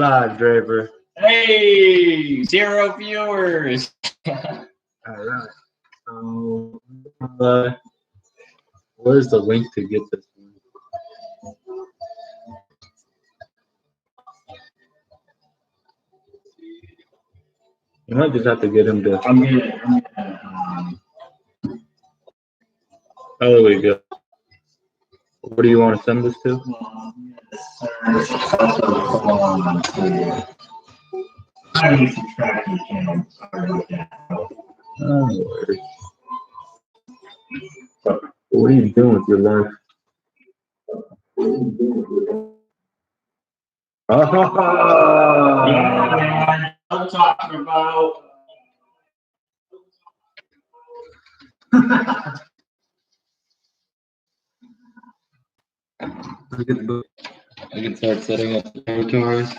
live, Draper. Hey, 0 viewers. All right. So, where's the link to get this one? You might just have to get him to. Oh, there we go. What do you want to send this to? I need to track your channel. No worries. What are you doing with your life? Yeah, I'm talking about. I can start setting up the territories.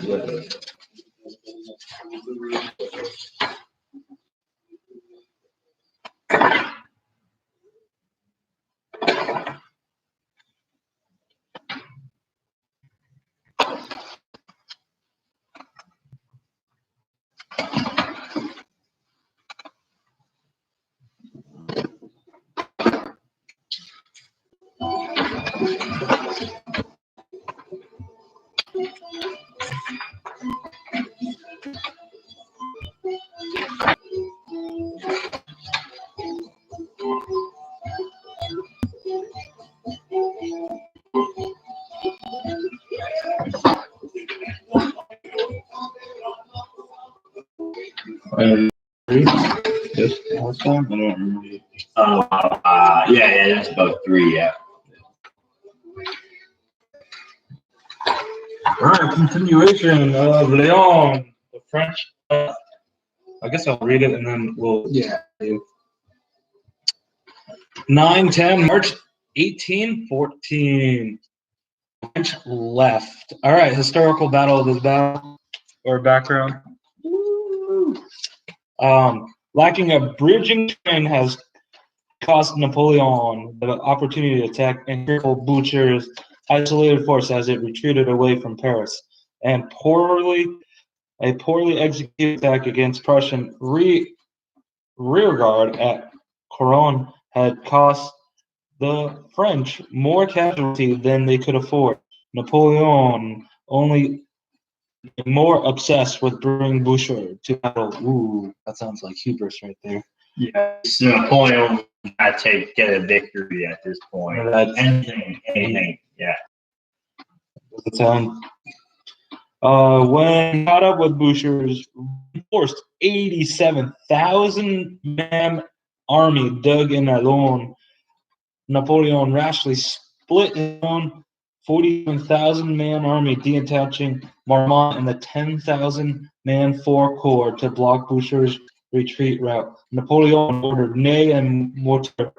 Yes, last time? I don't remember. Yeah, that's about 3, yeah. All right, continuation of Laon, the French. I guess I'll read it and then we'll. Yeah. 9/10, March 1814. French left. All right, historical battle of this battle or background. Lacking a bridging train has cost Napoleon the opportunity to attack and cripple Boucher's isolated force as it retreated away from Paris, and a poorly executed attack against Prussian rearguard at Coron had cost the French more casualty than they could afford. Napoleon only more obsessed with bringing Boucher to battle. Ooh, that sounds like hubris right there. Yeah, so Napoleon got to get a victory at this point. Anything, yeah. Does it sound? When caught up with Boucher's reinforced 87,000 man army dug in Laon, Napoleon rashly split his own 47,000 man army, detaching Marmont and the 10,000 man Four Corps to block Boucher's retreat route. Napoleon ordered Ney and Mortier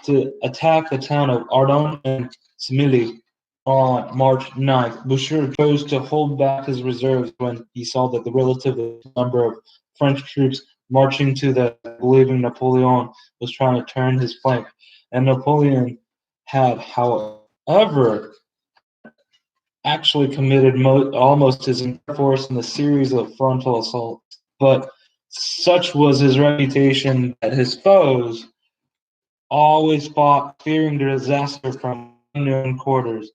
to attack the town of Ardon and Semilly on March 9th. Boucher chose to hold back his reserves when he saw that the relative number of French troops marching to the believing Napoleon was trying to turn his flank. And Napoleon had, however, actually committed almost his entire force in a series of frontal assaults. But such was his reputation that his foes always fought, fearing disaster from unknown quarters.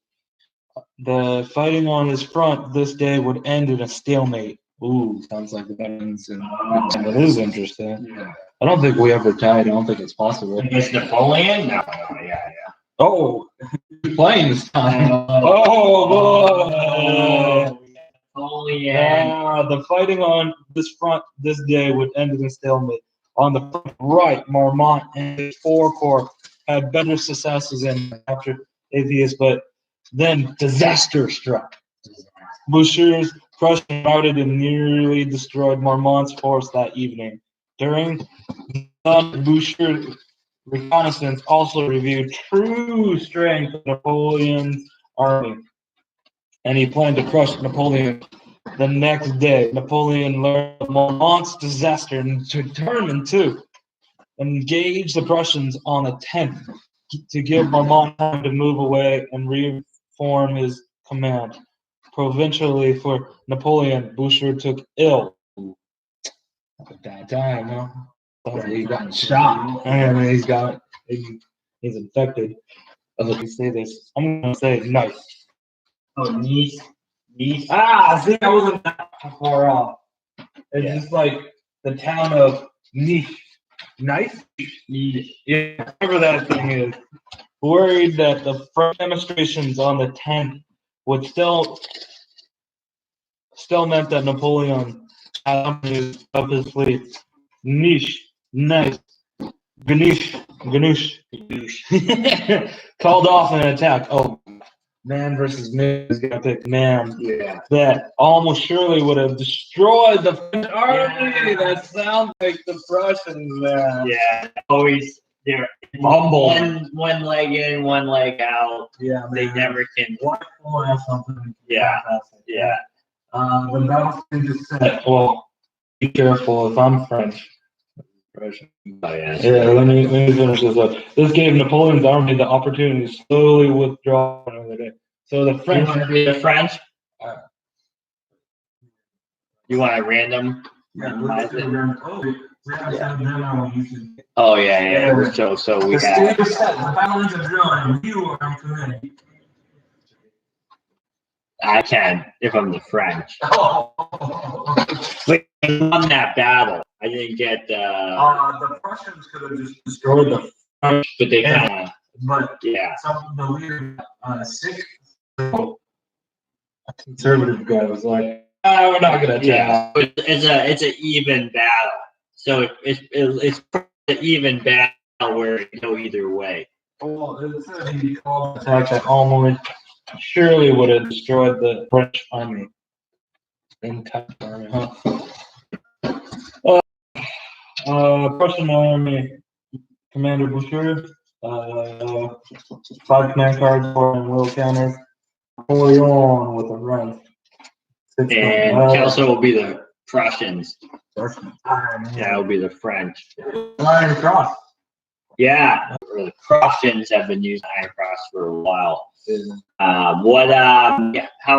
The fighting on his front this day would end in a stalemate. Ooh, sounds like the veterans. That is interesting. Yeah. I don't think we ever died. I don't think it's possible. Against Napoleon? No, yeah. Oh, playing this time. Napoleon. Yeah, the fighting on this front this day would end in a stalemate. On the front right, Marmont and his Four Corps had better successes in capture Atheist, but then disaster struck. Boucher's Prussian routed and nearly destroyed Marmont's force that evening. During Boucher's reconnaissance also reviewed true strength of Napoleon's army, and he planned to crush Napoleon the next day. Napoleon learned of Marmont's disaster and determined to engage the Prussians on the 10th to give Marmont time to move away and reform his command. provincially for Napoleon. Boucher took ill at that time. Huh? He got shot, and he's infected. Let me say this. I'm gonna say nice. Oh, Nice. See, I wasn't that far off. It's just like the town of Nice. Nice? Yeah, whatever that thing is. Worried that the French demonstrations on the 10th would still meant that Napoleon had up his fleet. Nice. Ganoush. Called off an attack. Oh, man versus man is gonna pick man. Yeah. That almost surely would have destroyed the French army. Yeah. That sounds like the Prussians, man. Yeah. Always they're Humble. One leg in, one leg out. Yeah, man. They never can. Or something. Yeah. Yeah. The battlefield is set. Well, be careful if I'm French. Oh, yeah. Yeah, let me finish this up. This gave Napoleon's army the opportunity to slowly withdraw another day. So the French. You want to be the French? You want a random? Oh yeah. So we have. The balance of drawing. You are commanding. I can if I'm the French. Oh. But I won that battle. I didn't get. The Prussians could have just destroyed the French, but they kind of. But yeah. Some of the leader sick. A conservative guy was like, we're not gonna attack. Yeah, it's an even battle. So it's an even battle where it can go either way. Well, it said he called an attack that almost surely would have destroyed the French army. Prussian army commander Boucher, 5 command cards, 4 and will counters. Napoleon with a run. And Kelso will be the Prussians. Yeah, it'll be the French. Iron Cross. Yeah, the Prussians have been using Iron Cross for a while. How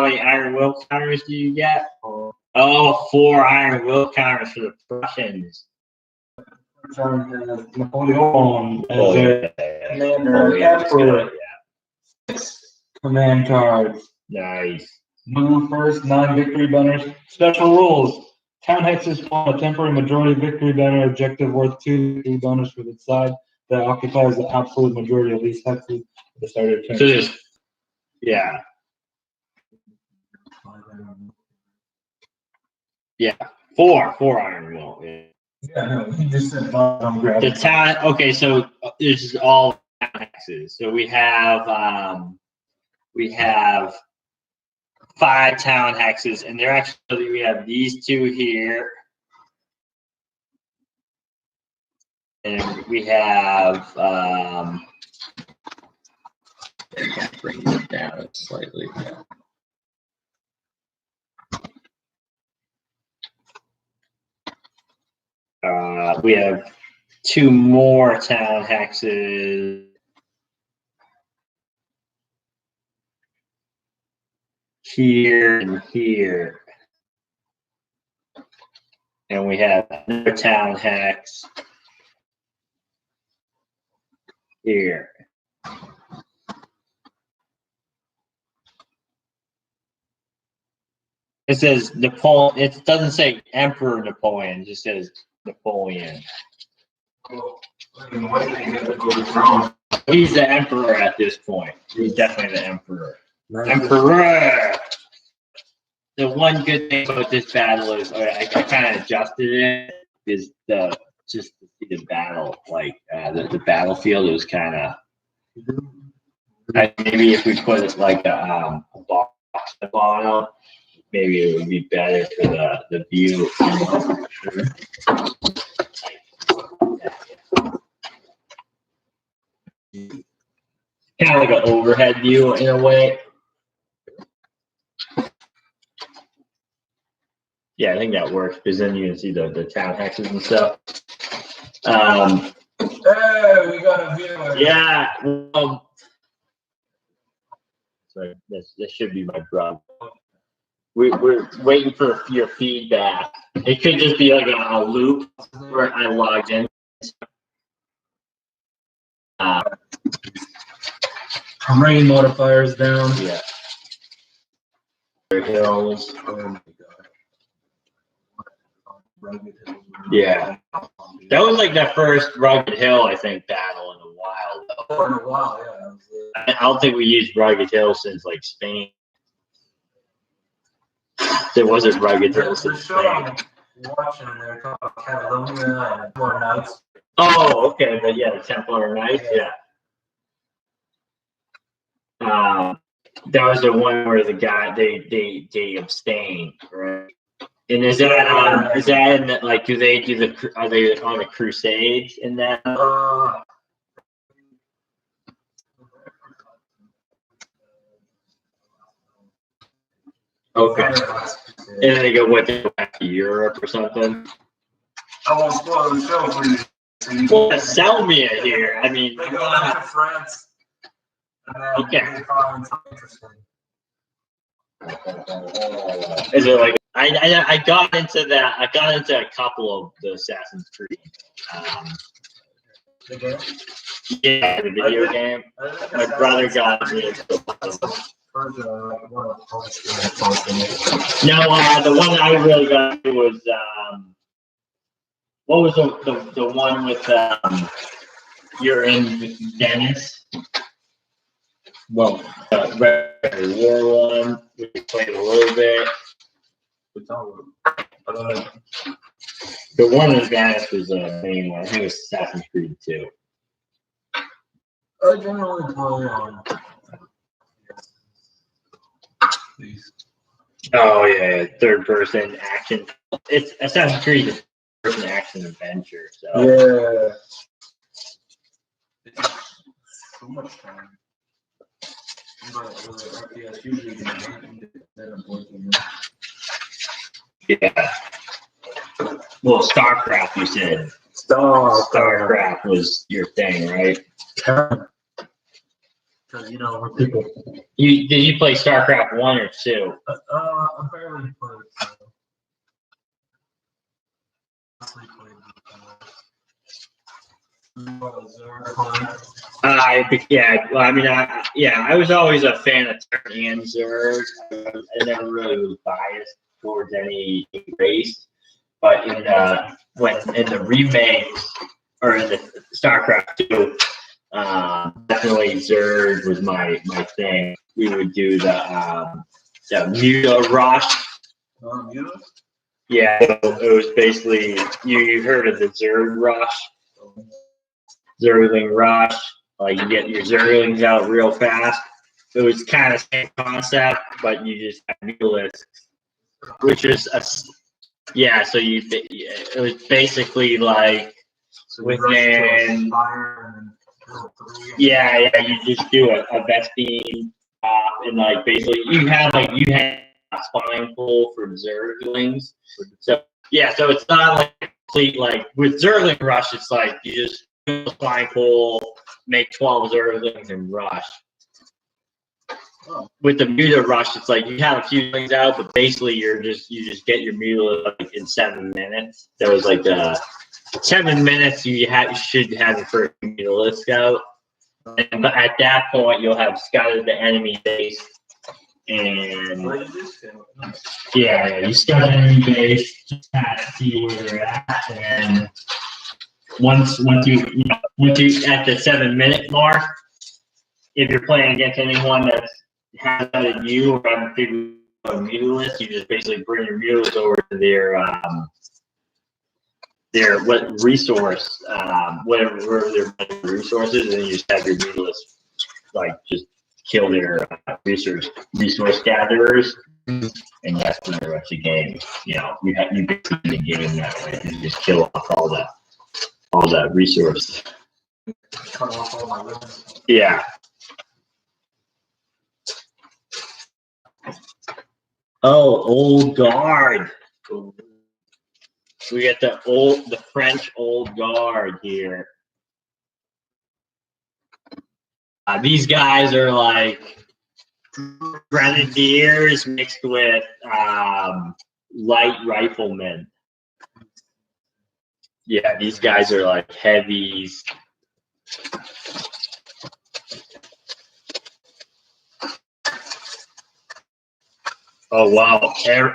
many Iron Will counters do you get? 4 Iron Will counters for the Prussians. Napoleon as their commander. 6 command cards. Nice. Move first, 9 victory banners. Special rules. Town hexes form a temporary majority victory banner objective worth 2 victory banners for the side that occupies the absolute majority of these hexes at the start of turn. So there's, yeah. Yeah. 4 Iron Will. Yeah, no, he just said the town. Okay, so this is all town hexes. So we have 5 town hexes, and they're actually we have these 2 here, and we have. I gotta bring this down slightly. We have 2 more town hexes. Here and here. And we have another town hex here. It says Napoleon. It doesn't say Emperor Napoleon. It just says Napoleon. He's the emperor at this point. He's definitely the emperor. Emperor. The one good thing about this battle is I kind of adjusted it. Is just to see the battle, like the battlefield. It was kind of maybe if we put it like a box at the bottom, maybe it would be better for the view. Kind of like an overhead view in a way. Yeah, I think that works because then you can see the town hexes and stuff. Hey, we got a viewer. Yeah. So this should be my brother. We're waiting for your feedback. It could just be like a loop where I logged in. I'm bringing modifiers down. Yeah. Hills. Yeah. That was like the first Rugged Hill, I think, battle in a while. Oh, in a while, yeah. I don't think we used Rugged Hill since like Spain. There wasn't Rugged Hill since Spain. Watching there talking about Catalonia and Templar Knights. Oh, okay, but yeah, the Templar Knights, yeah. That was the one where the guy they abstain, right? And is that in the, like are they on the Crusades in that? Okay. And then they go back to Europe or something. I won't spoil the show for you. Well, sell me it here. I mean, they go back to France. And then okay. they find something interesting. Is it like I got into that? I got into a couple of the Assassin's Creed. The game? Yeah, the video game. My brother got me into it. No, the one I really got into was what was the one with you're in Venice? Well, Red War one. We played a little bit. The one in Venice was the main one. I think it was Assassin's Creed 2. I generally play on. Oh yeah, third person action. It's Assassin's Creed is third person action adventure. So yeah, it's so much time. Yeah. Well, StarCraft, you said. StarCraft was your thing, right? Because you know, when people. Did you play StarCraft 1 or 2? I barely played. I was always a fan of Terran and Zerg. I never really was biased towards any race, but in the remakes or in the StarCraft 2, definitely Zerg was my thing. We would do the Muta Rush. Yeah, so it was basically you heard of the Zerg Rush. Zergling Rush, like you get your Zerglings out real fast. It was kind of same concept, but you just have mutalisks, which is so it was basically like within. You just do a Vespine, and like basically you have a spine pull for Zerglings. So it's not like complete like with Zergling Rush. It's like you just spine pull, make 12 Zerglings and rush. With the Muta Rush, it's like you have a few things out, but basically you just get your Muta like in 7 minutes. There was like 7 minutes you should have your first Mutalist out, and at that point you'll have scouted the enemy base. And you scout the enemy base, just kind of see where they're at, and once you at the 7 minute mark, if you're playing against anyone that's has you or haven't figured out a mutalist, you just basically bring your mutalist over to their resource, whatever their resources, and you just have your mutalist like just kill their resource gatherers, and that's pretty much the game. You basically the game that way. You just kill off all that resource. Cut off all my limbs. Yeah. Oh, Old Guard. We get the French Old Guard here. These guys are like grenadiers mixed with light riflemen. Yeah, these guys are like heavies. Oh wow!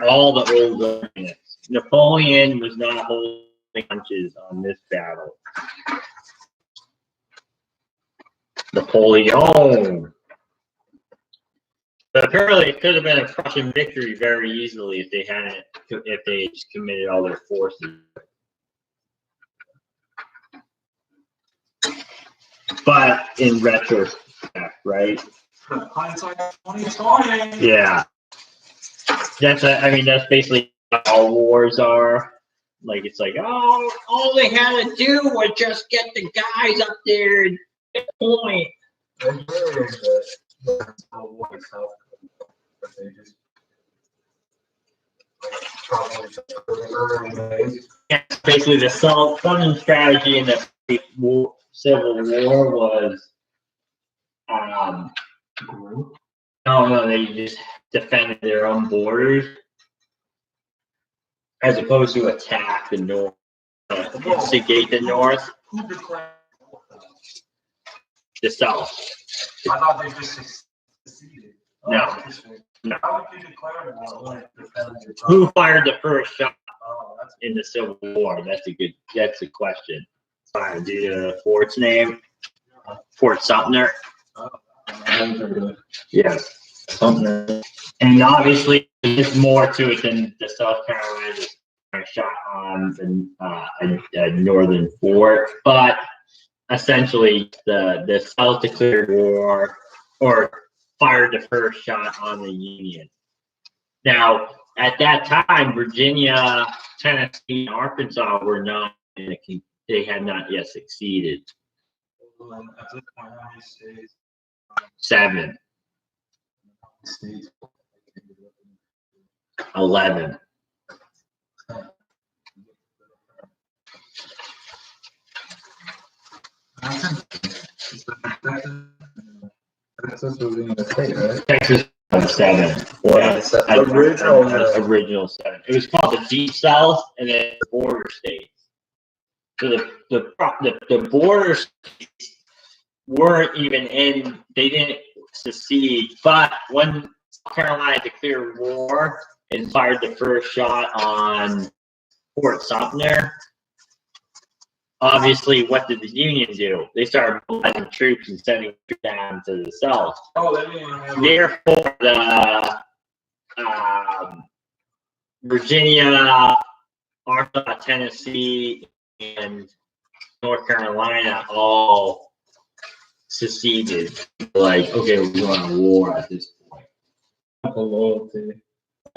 All the old units. Napoleon was not holding punches on this battle. Napoleon. But apparently, it could have been a Prussian victory very easily if they just committed all their forces. But in retrospect, right? Hindsight 2020. Yeah. That's basically how all wars are. Like, it's like, oh, all they had to do was just get the guys up there and get the point. Yeah, basically, the self-funding strategy in the Civil War was, no, they just defended their own borders as opposed to attack the North, instigate the North. The South. I thought they just seceded. No. No. How would you declare that? Who fired the first shot in the Civil War? That's a question. Fire the fort's name? Fort Sumter. Yes. Sumter. And obviously, there's more to it than the South Carolina shot on a northern fort, but essentially the South declared war or fired the first shot on the Union. Now, at that time, Virginia, Tennessee, and Arkansas were not they had not yet succeeded. At this point, how many states? 7. States. 11. Texas was in the state, right? Texas was 7. Original 7. It was called the Deep South, and then the border states. So the border states weren't even in. They didn't secede, but when South Carolina declared war and fired the first shot on Fort Sumter, obviously, what did the Union do? They started mobilizing troops and sending troops down to the south. Oh, they didn't have. Therefore, the Virginia, Arkansas, Tennessee, and North Carolina all seceded. Like, okay, we're going to war at this point. Loyalty.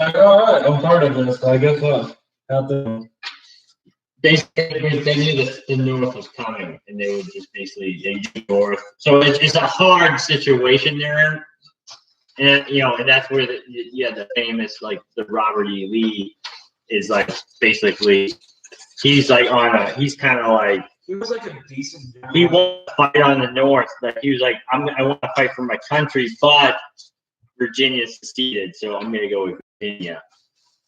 Like, all right, I'm part of this. I guess what? They knew the North was coming, and they would just basically North. So it's a hard situation there, and and that's where the famous like the Robert E. Lee is like basically he's kind of like he was like a decent guy. He won't fight on the North, but he was like I want to fight for my country, but Virginia seceded, so I'm gonna go with Virginia.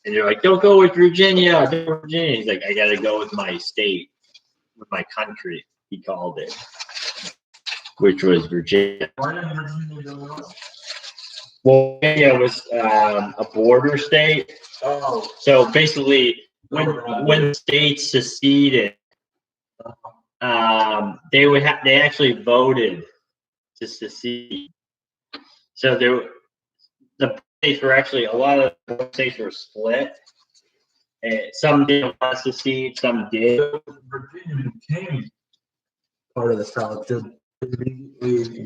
And they're like, don't go with Virginia. Don't go with Virginia. He's like, I got to go with my state, with my country, he called it, which was Virginia. Why didn't Virginia go with? Well, Virginia was a border state. Oh. So basically, when states seceded, they actually voted to secede. So the states were actually, a lot of the states were split. And some didn't want to secede, some did. Virginia became part of the South. Did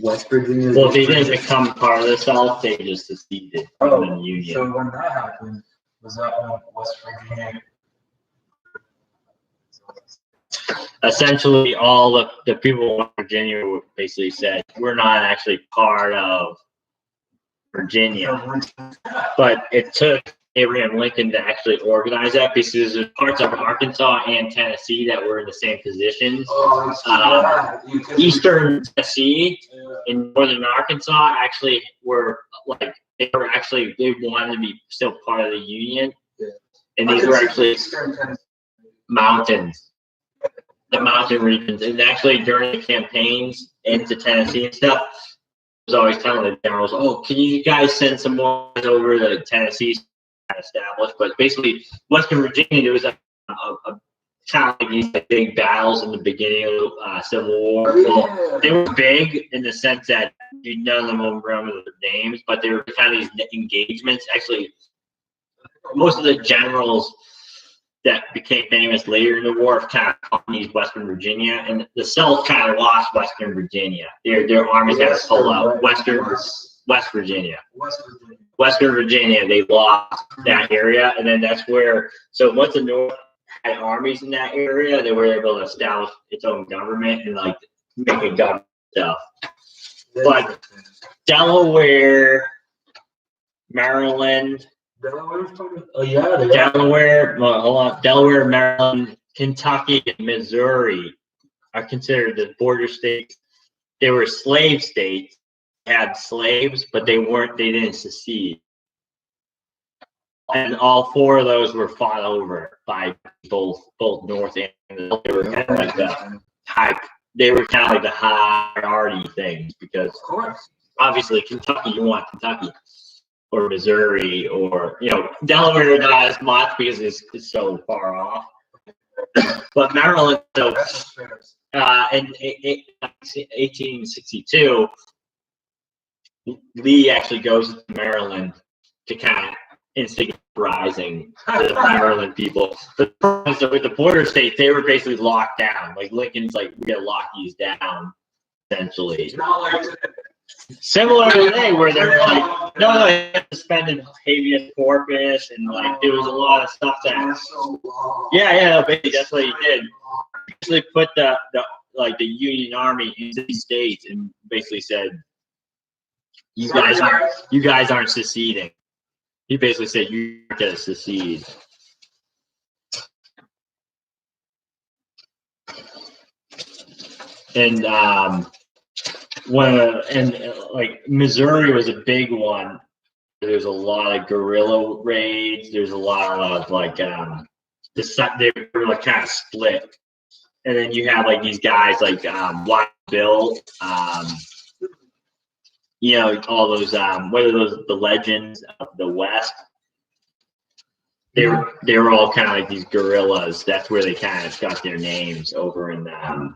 West Virginia? Well, they didn't become part of the South, they just seceded from the Union. So when that happened, was that when West Virginia? Essentially, all of the people in Virginia basically said, we're not actually part of Virginia. But it took Abraham Lincoln to actually organize that, because there's parts of Arkansas and Tennessee that were in the same positions. Eastern Tennessee and northern Arkansas actually were like, they wanted to be still part of the Union, and these were actually mountains, the mountain regions. And actually during the campaigns into Tennessee and stuff, I was always telling the generals, "Oh, can you guys send some more over to Tennessee?" Established, but basically Western Virginia, there was a kind of like these big battles in the beginning of the Civil War. Well, they were big in the sense that none of them will remember their names, but they were kind of these engagements. Actually, most of the generals that became famous later in the war have kind of colonized Western Virginia, and the South kind of lost Western Virginia. Their armies had to pull out West Virginia. Western Virginia, they lost that area, and then that's where. So once the North had armies in that area, they were able to establish its own government and like make a government stuff. But Delaware, Maryland, Delaware, Maryland, Kentucky, and Missouri are considered the border states. They were slave states. Had slaves, but they didn't secede, and all four of those were fought over by both North and South. They were kind of like the high priority things, because obviously Kentucky, you want Kentucky, or Missouri, or Delaware not as much because it's so far off, but Maryland. So in 1862. Lee actually goes to Maryland to kind of instigate rising to the Maryland people. But with the border states, they were basically locked down. Like Lincoln's like, we gotta lock these down, essentially. Similar to today, where they were like, no, they suspended habeas corpus, and like there was a lot of stuff that. Yeah, basically that's what he did. He basically put the Union Army into these states and basically said, You guys aren't seceding. He basically said you're gonna secede. And Missouri was a big one. There's a lot of guerrilla raids. There's a lot of they were like kind of split. And then you have like these guys like Wild Bill. All those the legends of the West, they were all kind of like these guerrillas. That's where they kind of got their names over in kind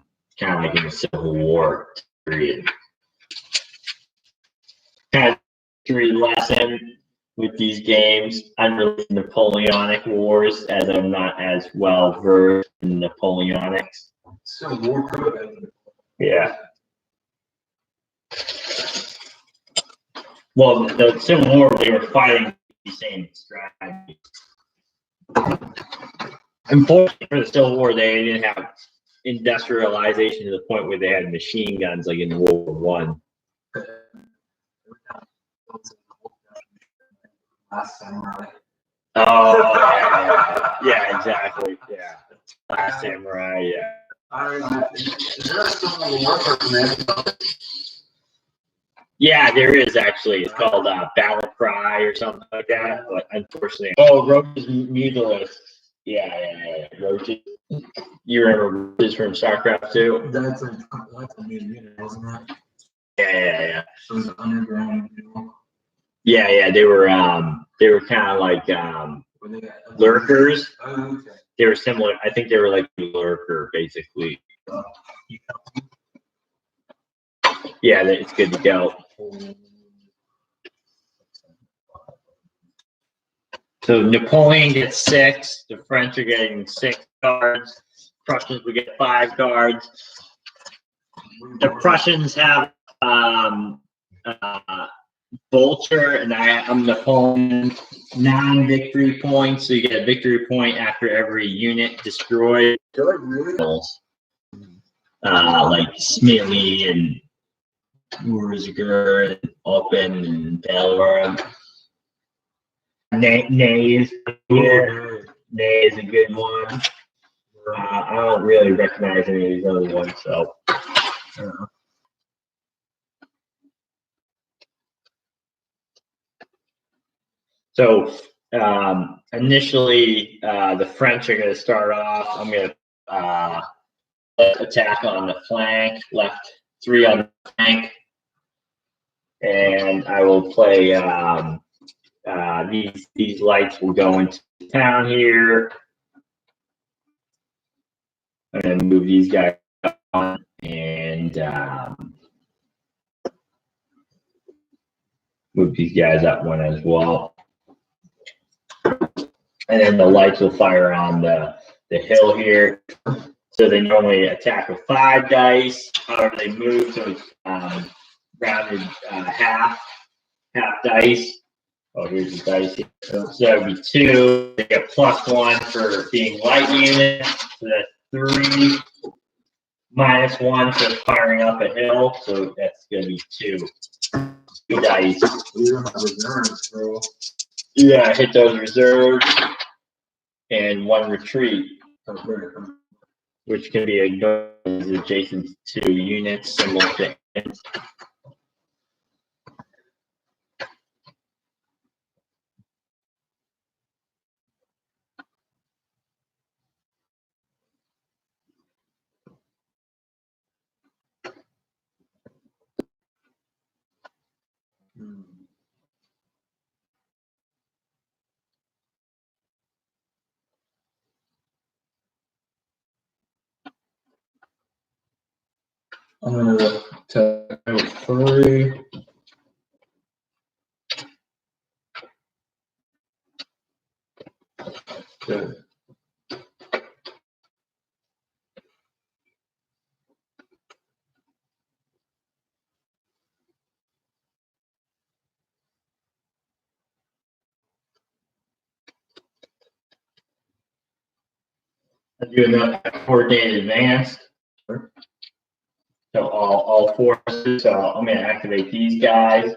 of like in the Civil War period. Kind of history lesson with these games. I'm really Napoleonic Wars, as I'm not as well versed in Napoleonics. Civil War could have been. Yeah. Well, the Civil War, they were fighting the same strategy. Unfortunately for the Civil War, they didn't have industrialization to the point where they had machine guns like in World War One. Last Samurai. Oh, yeah, exactly. Yeah. Last Samurai, yeah. Is there still a war for Yeah, there is actually. It's called Battle Cry or something like that. But unfortunately, Roach's Mutalists. Yeah. Roaches. You remember Roaches from StarCraft 2? That's a new unit, isn't it? Yeah. So it's underground. Yeah. They were kind of like lurkers. Oh, okay. They were similar. I think they were like a lurker, basically. Yeah, it's good to go. So Napoleon gets 6. The French are getting 6 cards. Prussians will get 5 cards. The Prussians have Vulture, and I'm Napoleon. 9 victory points. So you get a victory point after every unit destroyed. Like Smiley and Wurzger and Open and Bellerin. Nay is here. Nay is a good one. I don't really recognize any of these other ones, so. So initially, the French are going to start off. I'm going to attack on the flank, left 3 on the flank, and I will play these lights will go into town here, and then move these guys on, and move these guys up one as well. And then the lights will fire on the hill here. So they normally attack with 5 dice. However, they move, so it's rounded half dice. Oh, here's the dice here. So that would be 2. They get +1 for being light unit. So that's 3. -1 for firing up a hill. So that's going to be 2. 2 dice. Reserves, bro. Yeah, hit those reserves. And 1 retreat, which can be ignored as adjacent to units similar to ends. I'm gonna attack with 3. Okay. I do enough coordinated advance. So all forces. So I'm going to activate these guys.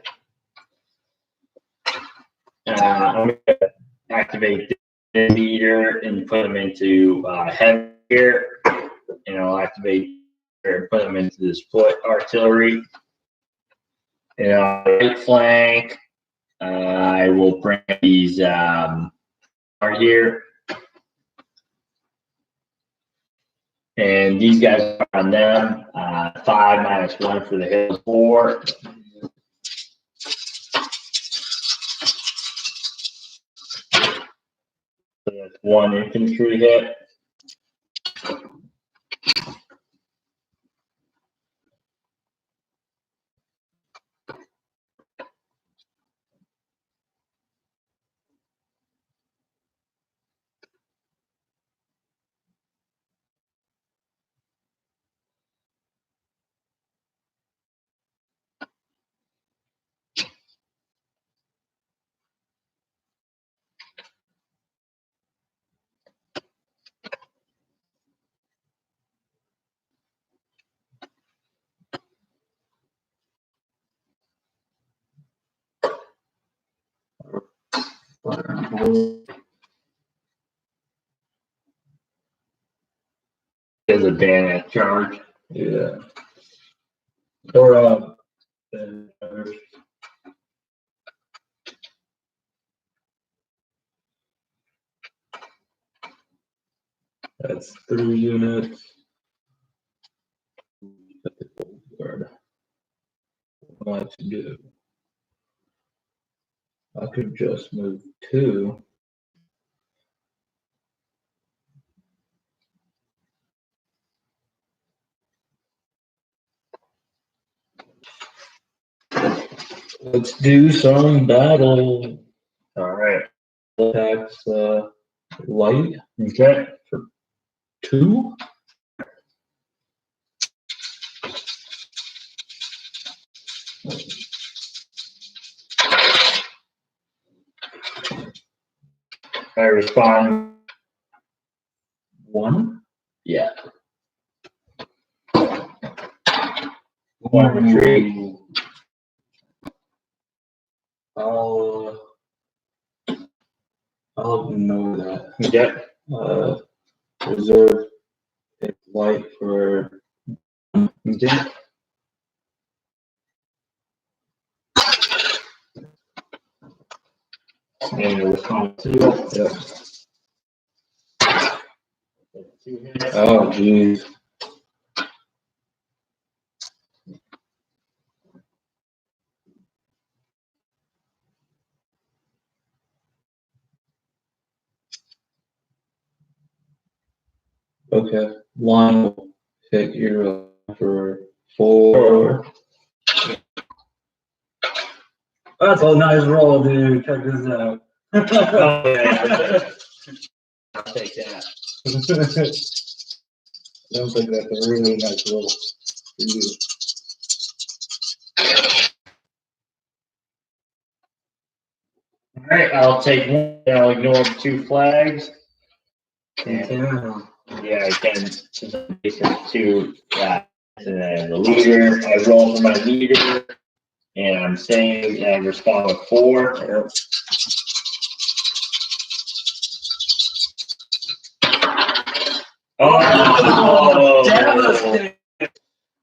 I'm going to activate the leader and put them into heavy here, and I'll activate and put them into this foot artillery. And on the right flank, I will bring these right here. And these guys are on them. 5 -1 for the hill 4. So that's 1 infantry hit. There's a bayonet charge. Yeah. Or that's 3 units. What to do? I could just move 2. Let's do some battle. All right. Attacks light Okay. for 2. I respond. 1. Yeah. 1 retreat. I'll I'll know that. Okay. Reserve pick light for. Okay. And a response to it. Yep. Oh, geez. Okay. Line will pick your for 4. That's a nice roll, dude. Check this out. Oh, yeah. I'll take that. Looks like that's a really nice roll for you. All right, I'll take one. I'll ignore 2 flags. And yeah, again, since I'm facing 2, and then the leader, I roll for my leader, and I'm saying I respond with 4. Yep. Oh, devastating.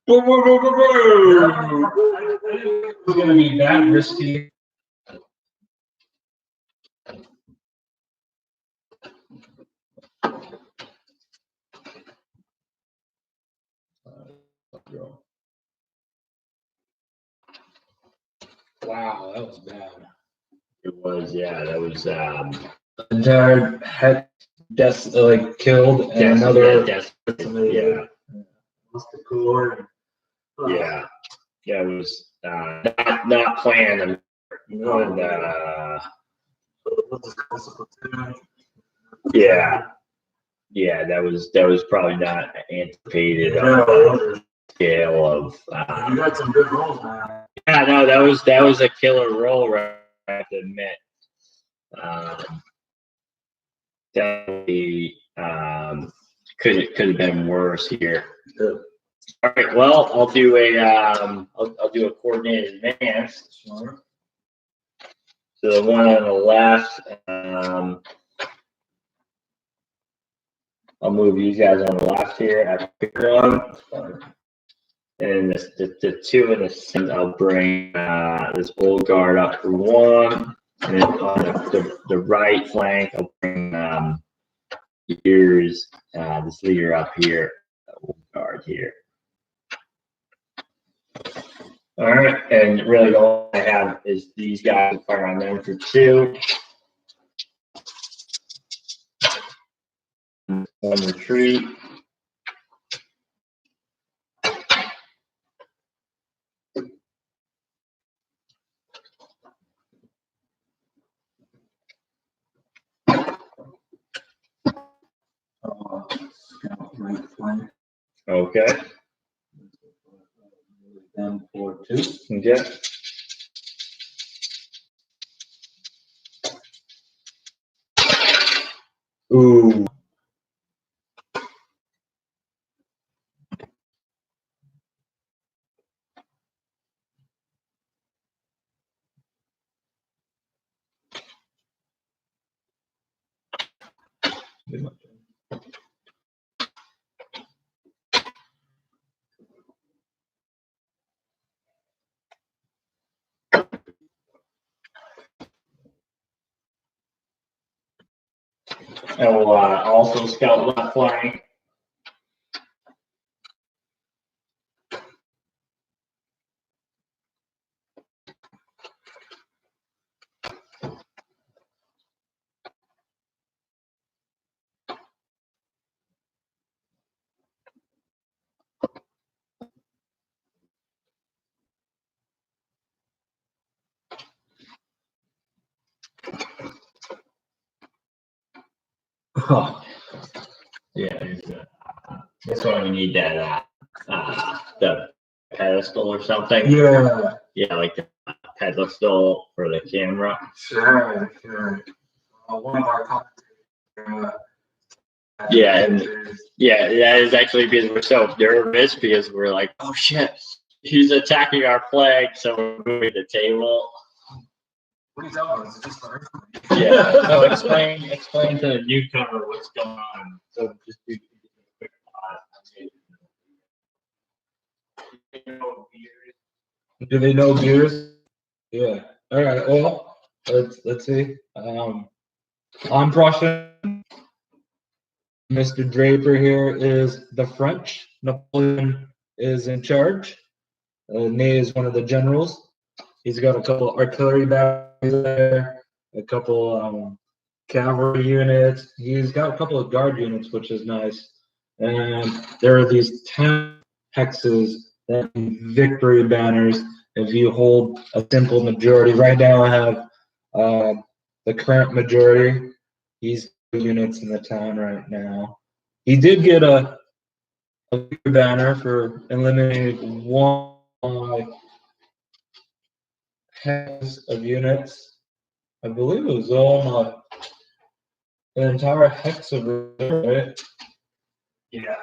Boom, boom, boom, boom, boom. It's gonna be that risky. Wow, that was bad. It was, yeah, that was, Entire head like killed and another. yeah. Lost the cooler. Yeah, yeah, it was not planned. And yeah, that was probably not anticipated on the scale of. You got some good rolls, man. Yeah, no, that was a killer roll, right? I have to admit. Definitely could have been worse here. All right, well, I'll do a coordinated advance. Sure. So the one on the left, I'll move these guys on the left here. I pick one, and the 2 in the center, I'll bring this old guard up for 1, and then on the right flank, I'll bring this leader up here, old guard here. All right, and really all I have is these guys to fire on them for 2. 1 retreat. Scout right flank. Okay. Then for 2. Okay. Ooh. I will also scout left flank. Oh, yeah, that's why we need that the pedestal or something. Yeah. Yeah, like the pedestal for the camera. Sure. One of our Yeah, and yeah, that is actually because we're so nervous because we're like, oh shit, he's attacking our flag, so we're moving the table. What are you talking about? Is it just the Yeah. So explain to the newcomer what's going on. So just do a quick Do they know beers? Yeah. All right. Well, let's see. I'm Prussian. Mr. Draper here is the French. Napoleon is in charge. Ney is one of the generals. He's got a couple artillery batteries there, a couple cavalry units. He's got a couple of guard units, which is nice. And there are these 10 hexes that are victory banners if you hold a simple majority. Right now I have the current majority. He's units in the town right now. He did get a victory banner for eliminating one hex of units. I believe it was on an entire hex of, right? Yeah.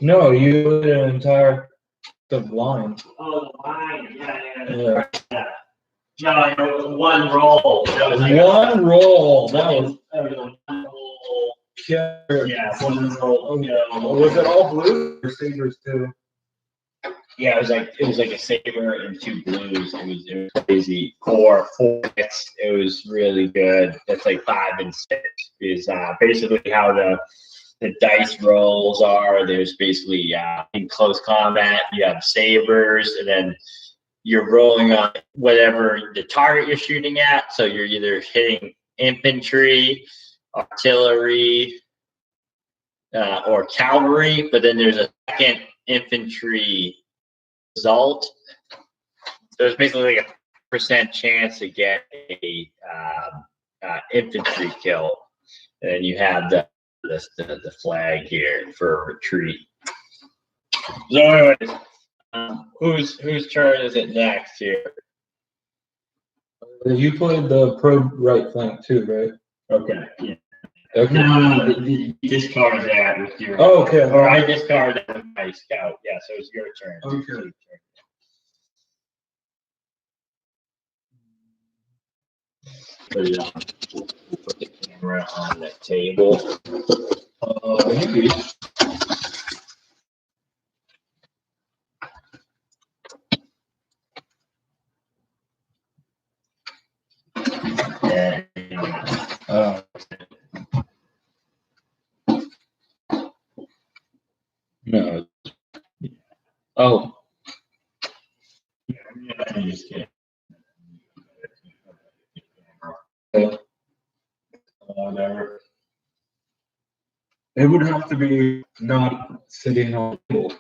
No, you did an entire of line. Oh, the line. Yeah. No, one roll. One roll. That was one roll. yeah. Yeah, one roll. Was it all blue or sabers too? Yeah, it was like a saber and two blues. It was crazy. Four hits. It was really good. That's like 5 and 6 is basically how the dice rolls are. There's basically in close combat you have sabers, and then you're rolling on whatever the target you're shooting at. So you're either hitting infantry, artillery, or cavalry. But then there's a second infantry result. So it's basically like a % chance to get a infantry kill, and then you have the flag here for retreat. So anyways, whose turn is it next here? You played the pro right flank too, right? Okay. Yeah. Okay. No, you discard that with your. Oh, okay. Or I discard that with my scout. Yeah, so it's your turn. Okay. Put it on. Put the camera on the table. Maybe. Yeah. No. Oh. I'm just kidding. Whatever. It would have to be not sitting on the table.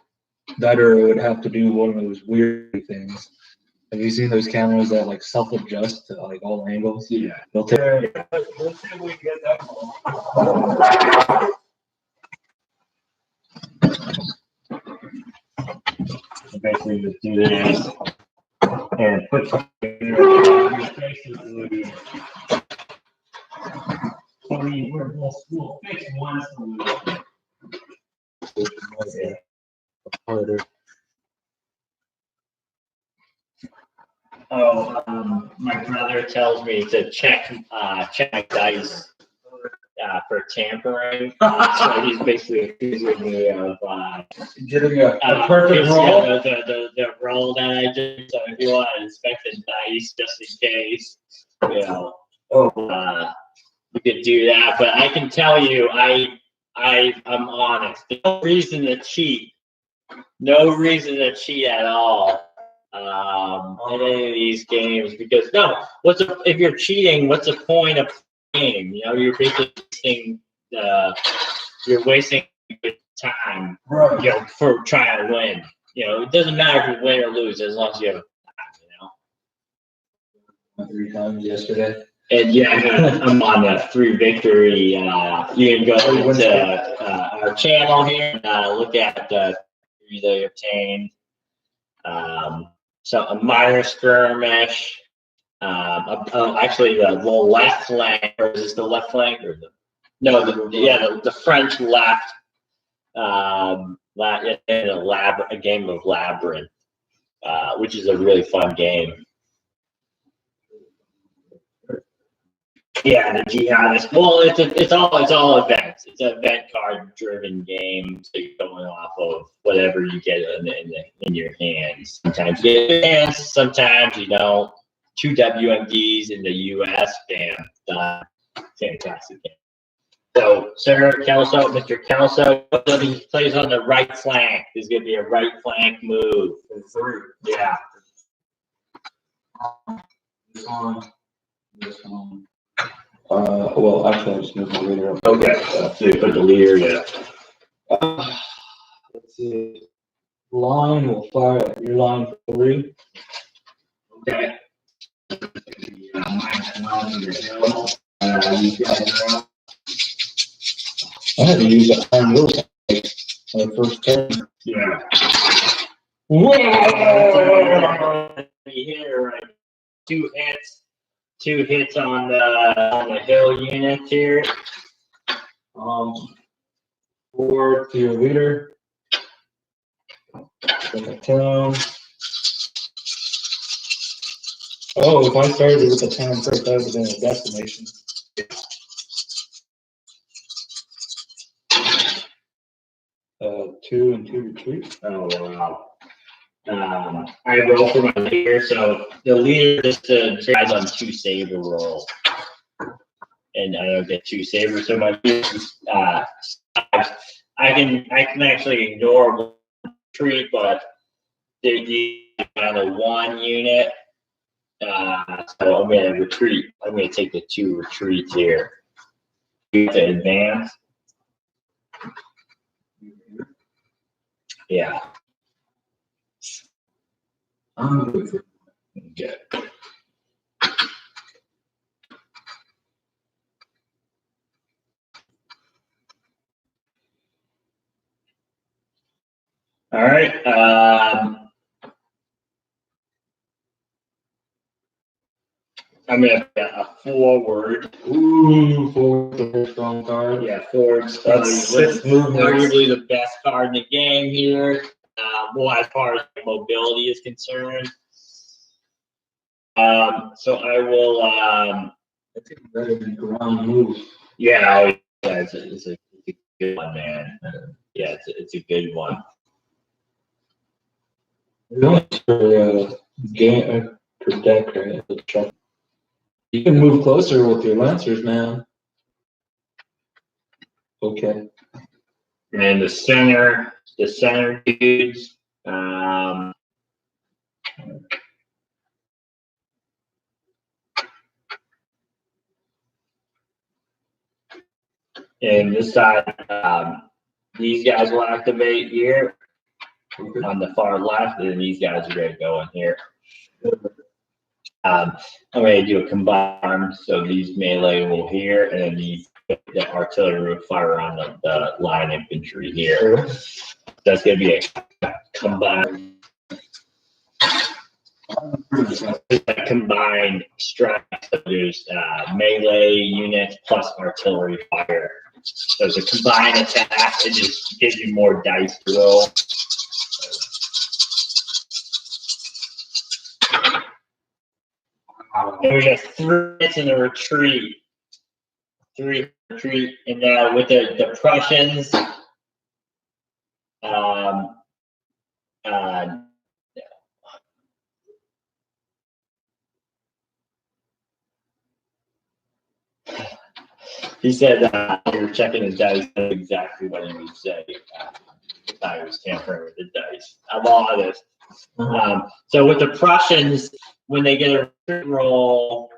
That or it would have to do one of those weird things. Have you seen those cameras that like self-adjust to like all angles? Yeah. They'll take. Let's see if we can get that. So basically, just do this and put some basically. We'll fix one solution. Harder. Oh, my brother tells me to check my dice for tampering. So he's basically accusing me of Getting a perfect roll. The roll that I did. So if you want to inspect the dice just in case, you could do that. But I can tell you, I'm honest. No reason to cheat. No reason to cheat at all. In any of these games, because if you're cheating, what's the point of playing? You know, you're basically wasting time, Right. you know, for trying to win. You know, it doesn't matter if you win or lose as long as you have time, you know. 3 times yesterday. And yeah, I'm on the 3 victory. You can go into our channel here and look at the victories they obtained. So a minor skirmish. Actually, the left flank, or is this the left flank, or the French left. A game of Labyrinth, which is a really fun game. Yeah, the jihadist. Well, it's all events. It's an event card driven game. So you're going off of whatever you get in your hands. Sometimes you get hands, sometimes you don't. 2 WMDs in the US, bam, done. Fantastic game. So, Sir Kelso, Mr. Kelso, he plays on the right flank. There's going to be a right flank move. Yeah. This one. This one. Well, actually, I just moved the leader up. Okay. So you put the leader, yeah. Let's see. Line will fire at your line 3. Okay. I had to use that iron will on the first turn. Yeah. Here, right? 2 hits. 2 hits on the hill unit here. Forward to your leader. Second town. Oh, if I started with the town first, that would have been a destination. 2 and 2 retreat. Oh wow. I roll for my leader, so the leader just tries on 2 saber rolls, and I don't get 2 sabers. So my I can actually ignore one retreat, but they on a 1 unit. So I'm going to retreat. I'm going to take the 2 retreats here. To advance. Yeah. Okay. All right. I'm going to put a forward. Ooh, forward the very strong card. Yeah, forward's arguably the best card in the game here. Well, as far as mobility is concerned. So I will. I think better than ground move. Yeah, it's a good one, man. Yeah, it's a good one. For game per deck, right? You can move closer with your lancers, man. Okay. And the center dudes. And this side, these guys will activate here on the far left, and these guys are going to go in here. I'm going to do a combined, so these melee will here, and then the artillery will fire on the line infantry here. That's going to be a combined. A combined strike. So there's melee units plus artillery fire. So it's a combined attack. It just gives you more dice to roll. And we got 3 hits in the retreat. 3 retreat, and with the Prussians. He said we were checking his dice. That's exactly what he would say. If I was tampering with the dice. I'm honest. So with the Prussians, when they get a retreat roll,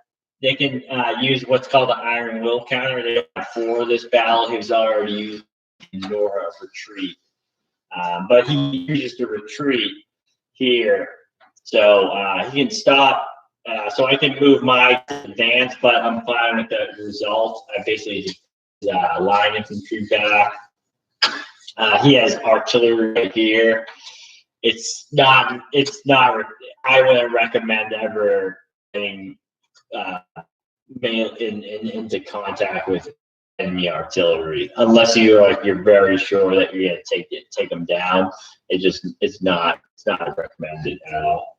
they can use what's called the Iron Will counter. They have 4 this battle. He's already used ignore a retreat. But he uses the retreat here. So he can stop. So I can move my advance, but I'm fine with the result. I basically just line infantry back. He has artillery right here. It's not. I wouldn't recommend ever getting into contact with enemy artillery unless you're very sure that you're gonna take them down. It's not recommended at all.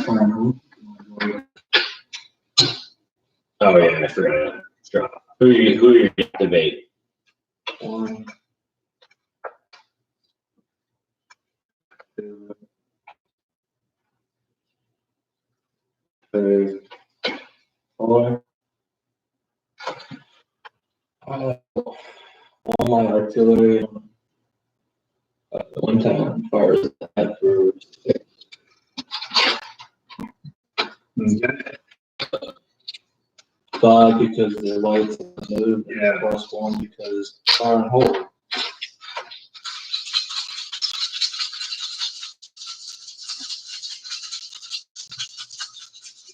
Oh yeah, I forgot. Who you debate? One, two, three, four. All my artillery. One time fires that for 6. Okay. 5 because the lights move. Yeah. +1 because fire and hold.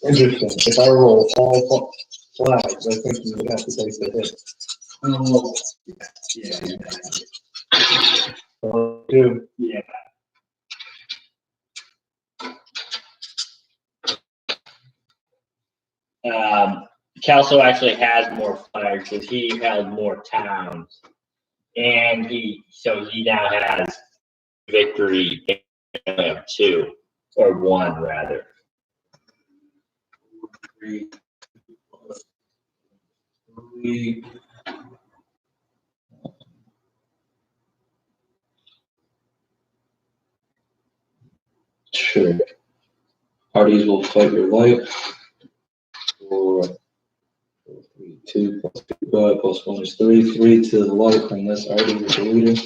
Interesting. If I roll all flags, I think you would have to take the hit. Oh, yeah. 2. Yeah. Kelso actually has more flags because he held more towns, and he now has victory of 2 or 1 rather. 3. 3. Sure. Parties will fight your light. 4, 3, 2 plus 1 is 3. 3 to the light unless Artie is the leader.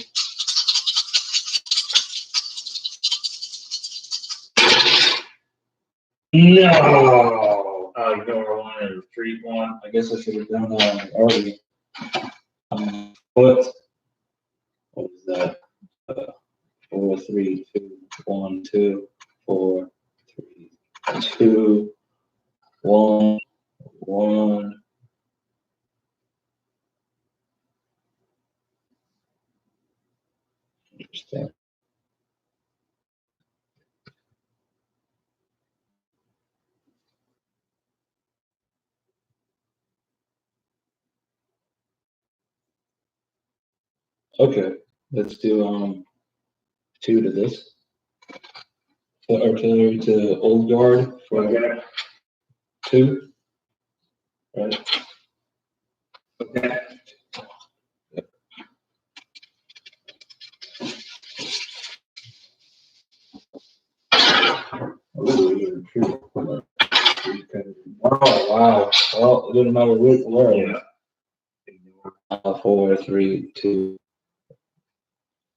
No. Ignore 1 and retreat 1. I guess I should have done Artie. What was that? 4, 3, 2, 1, 2, 4, 3, 2, 1, 1. Interesting. Okay, let's do 2 to this. Put artillery to old guard for 2. Right. Okay. Oh wow! Well, it didn't matter where. Yeah. 4, 3, 2,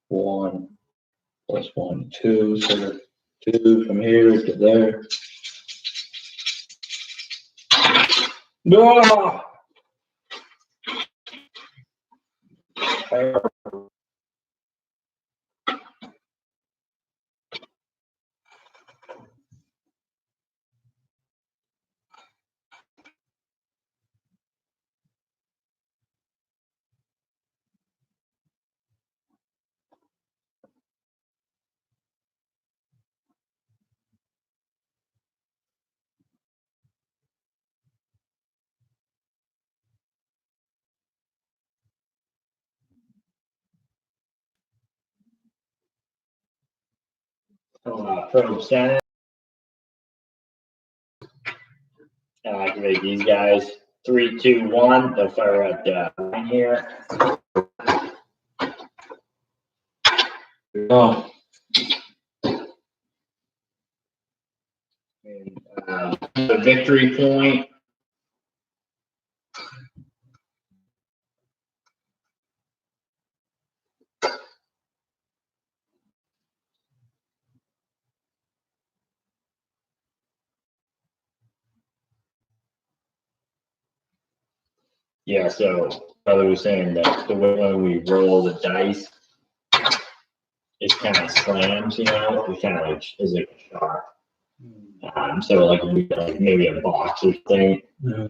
1 plus 1, 2. So 2 from here to there. No. From Senate, activate these guys. 3, 2, 1. They'll fire at line here. Oh, And, the victory point. Yeah, so brother was saying that the way when we roll the dice, it kind of slams, it kind of like is like a shot. So like maybe a box or thing. yeah.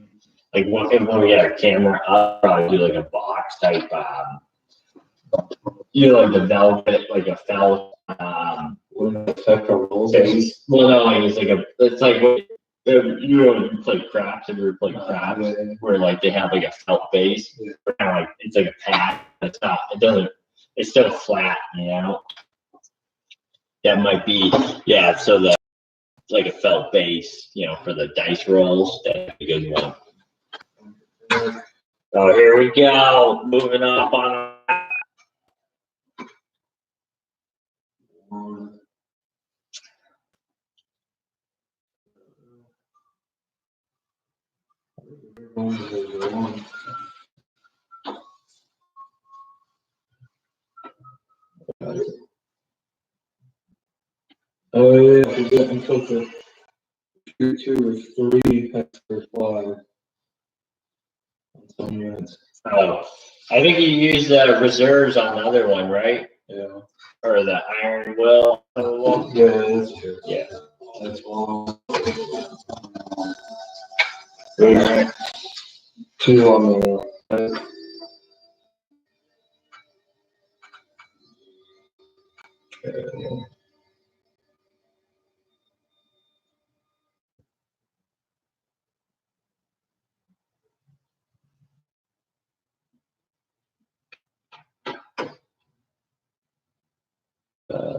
Like when we had a camera up, I'd probably do like a box type, like the velvet, like a felt, Wouldn't affect our rolls. base. Well, no, like it's like what you play craps, and you play craps, where like they have like a felt base, kind of like it's like a pad. It's still flat, That might be, yeah. So like a felt base, for the dice rolls. That's a good one. Oh, here we go. Moving up on. Oh yeah, we're getting closer. 2 or 3 hex per 5. On some units. Oh, I think you used the reserves on the other one, right? Yeah. Or the iron will. Yeah, that's true. Yeah. That's all. Right. 2 on the right.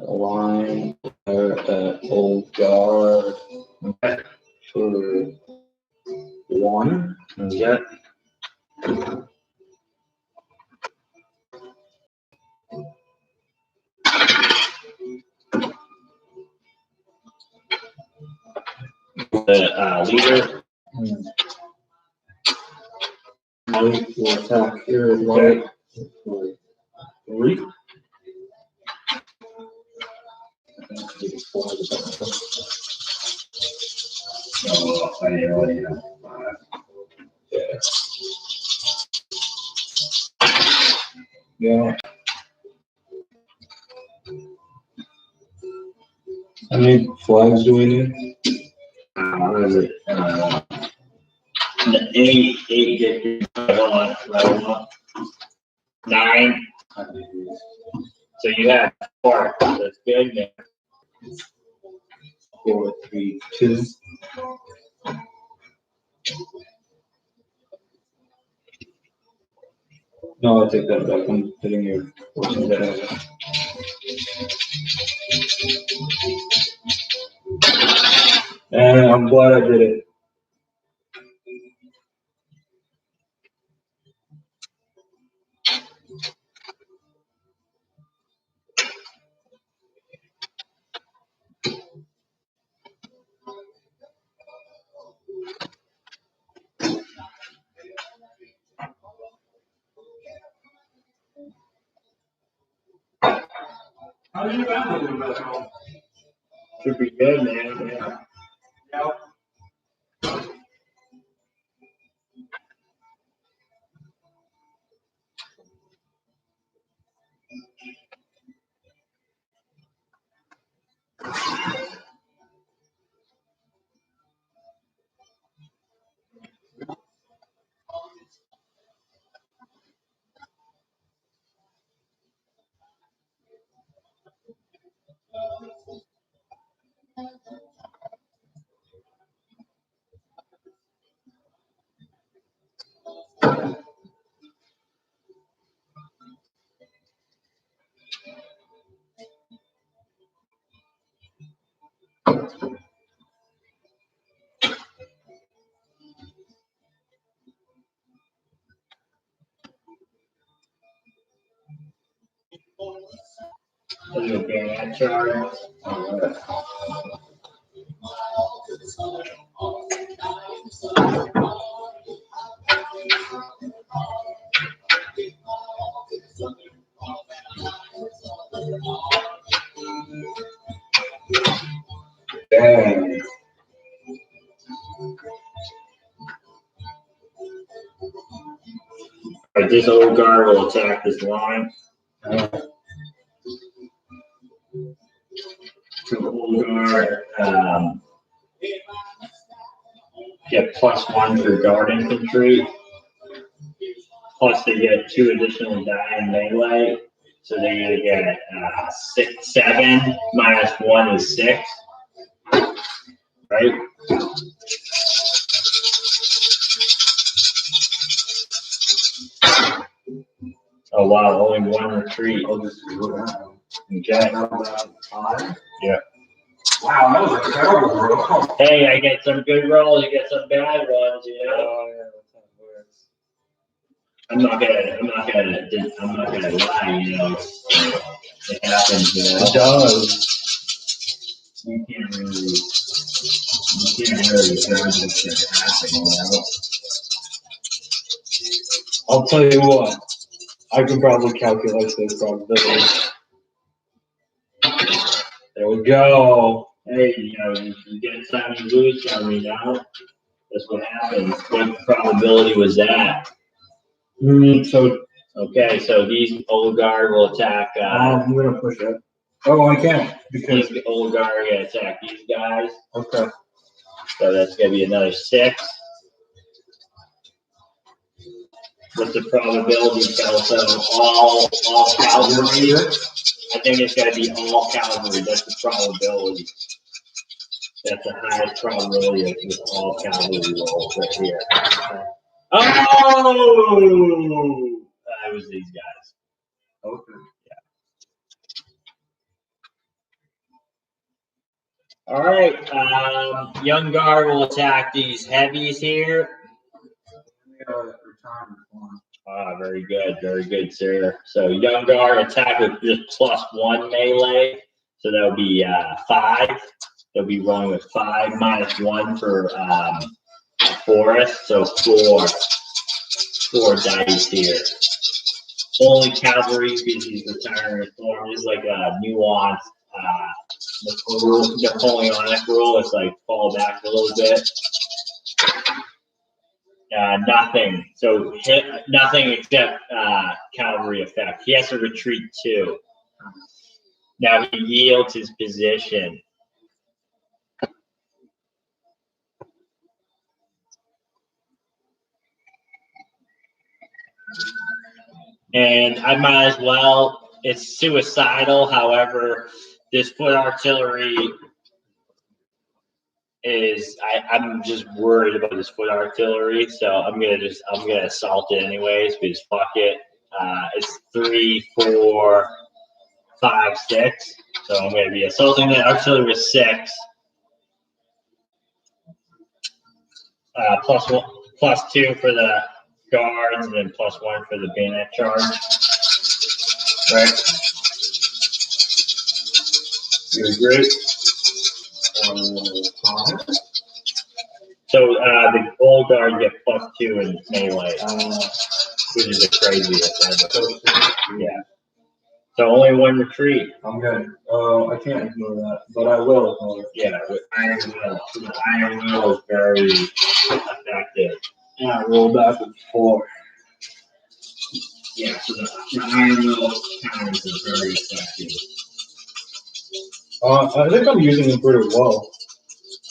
Line at Old Guard for 1. Yeah. The leader. Light will attack here at light for 3. Oh, I already have 5. Yeah. Yeah. How many flags do we need? What is it? The 8 get level up. 9. So you have 4. That's good. Man. 4, 3, 2. No, I'll take that back. I'm hitting your forces that And I'm glad I did it. How's your family doing back home? Should be good, man. Yeah. Are you okay, that Charlie? Damn. Alright, this old guard will attack this line. So old guard, get +1 for guard infantry. Plus they get 2 additional die in melee. So they're gonna get 6, 7 minus 1 is 6. Right? Oh wow, only 1 retreat. I'll just do that. Okay. How about 5? Yeah. Wow, that was a terrible roll. Hey, I get some good rolls, you get some bad ones, you know. Oh, yeah, that's how it works. I'm not gonna lie, you know. It happens, you know. It does. You can't really judge what's gonna happen, you know. I'll tell you what. I can probably calculate this probability. There we go. Hey, you know, you get some, you lose some, you know. That's what happens. What probability was that? So Okay, so these Olgar will attack. I'm gonna push it. Oh, I can't because These Olgar are gonna attack these guys. okay. So that's gonna be another 6. What's the probability, Kelso? All cavalry? I think it's gonna be all cavalry. That's the probability. That's the highest probability with all cavalry rolls right here. Oh! That was these guys. Okay. All right. Young guard will attack these heavies here. Ah, very good, sir. So young guard attack with just +1 melee. So that'll be 5. They'll be rolling with 5 -1 for Forest. So 4 dice here. Only cavalry because he's retiring form. This is like a nuanced Napoleonic rule. It's like fall back a little bit. Nothing. So nothing except cavalry effect. He has to retreat 2. Now he yields his position. And I might as well. It's suicidal. However, this foot artillery is. I'm just worried about this foot artillery, so I'm gonna assault it anyways because fuck it. It's 3, 4, 5, 6. So I'm gonna be assaulting the artillery with 6. +2 for the guards, and then +1 for the bayonet charge. Right? You agree? 5. So the old guard get +2 in melee, which is the craziest. Yeah. So only 1 retreat. I'm good. I can't ignore that, but I will ignore it. Yeah, with Iron Will. So the Iron Will is very effective. Yeah, roll back with 4. Yeah, so the Iron Will counters is very effective. I think I'm using them pretty well.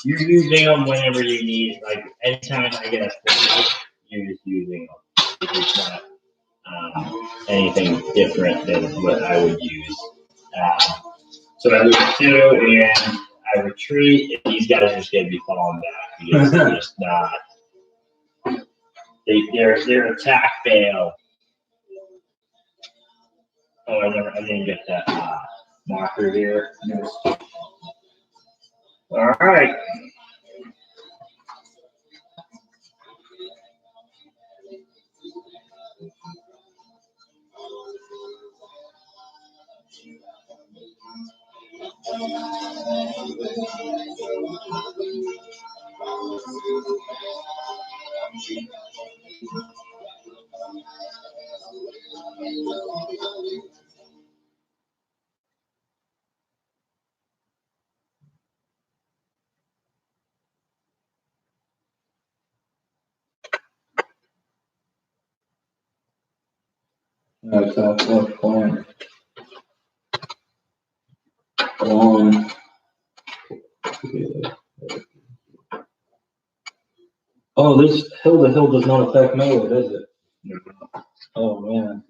You're using them whenever you need. Like anytime I get a flag, you're just using them. It's not anything different than what I would use. So I lose 2 and I retreat, and these guys are just going to be falling back because they're just not. Their attack fail. Oh, I didn't get that marker here. All right. That's left flank. On. Oh, this hill to hill does not affect melee, does it? No. Oh man.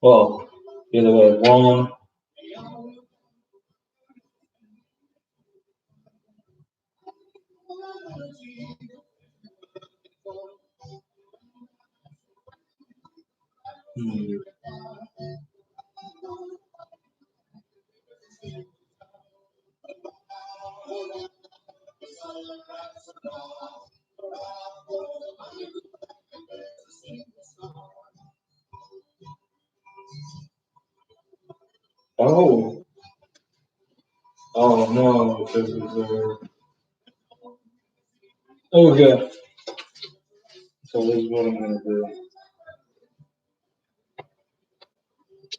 Well, either way, 1. Oh. Oh no, this is okay. So this is what I'm gonna do.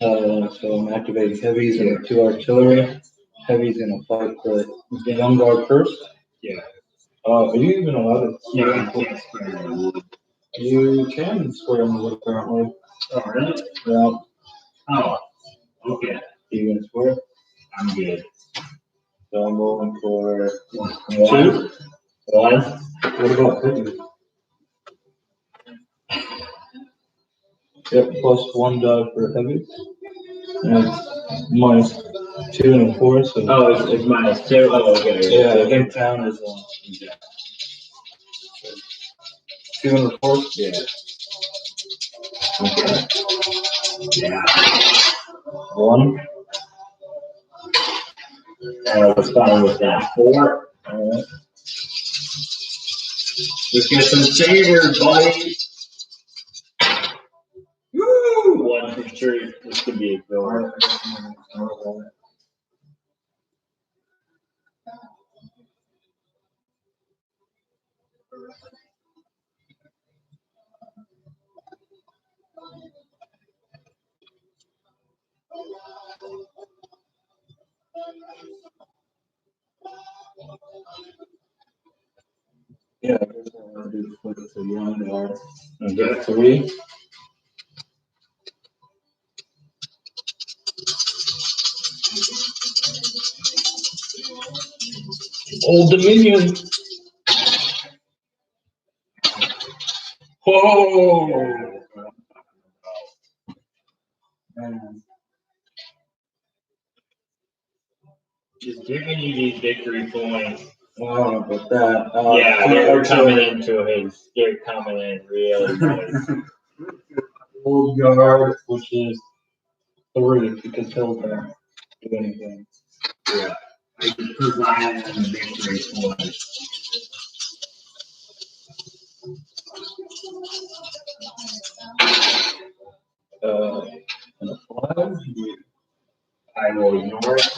So I'm activating heavies and 2 artillery. Heavies gonna fight the young guard first. Yeah. Are you even allowed to? Yeah, you can't square the wood. You can square on the wood currently. Oh, really? Yeah. Oh, okay. You gonna square? I'm good. So I'm rolling for 1. 1. What about heavies? Yep, +1 die for heavies. And it's -2 and a 4. So Oh, it's -2. Oh, okay. yeah, I think town is 2 and a 4. Yeah. Okay. Yeah. 1. Let's start with that 4. Alright. Let's get some savers, buddy. Woo! 1 for sure. This could be a good one. Yeah, I guess I'm gonna do the flip of the young guard. Okay. 3. Old Dominion. Whoa! Man. Just giving you these victory points. I don't know about that. Yeah, they're coming into his. They're coming in really nice. Old guard, which is 3, because he'll do anything. Yeah. I can provide them victory points. And a 5. I will ignore it.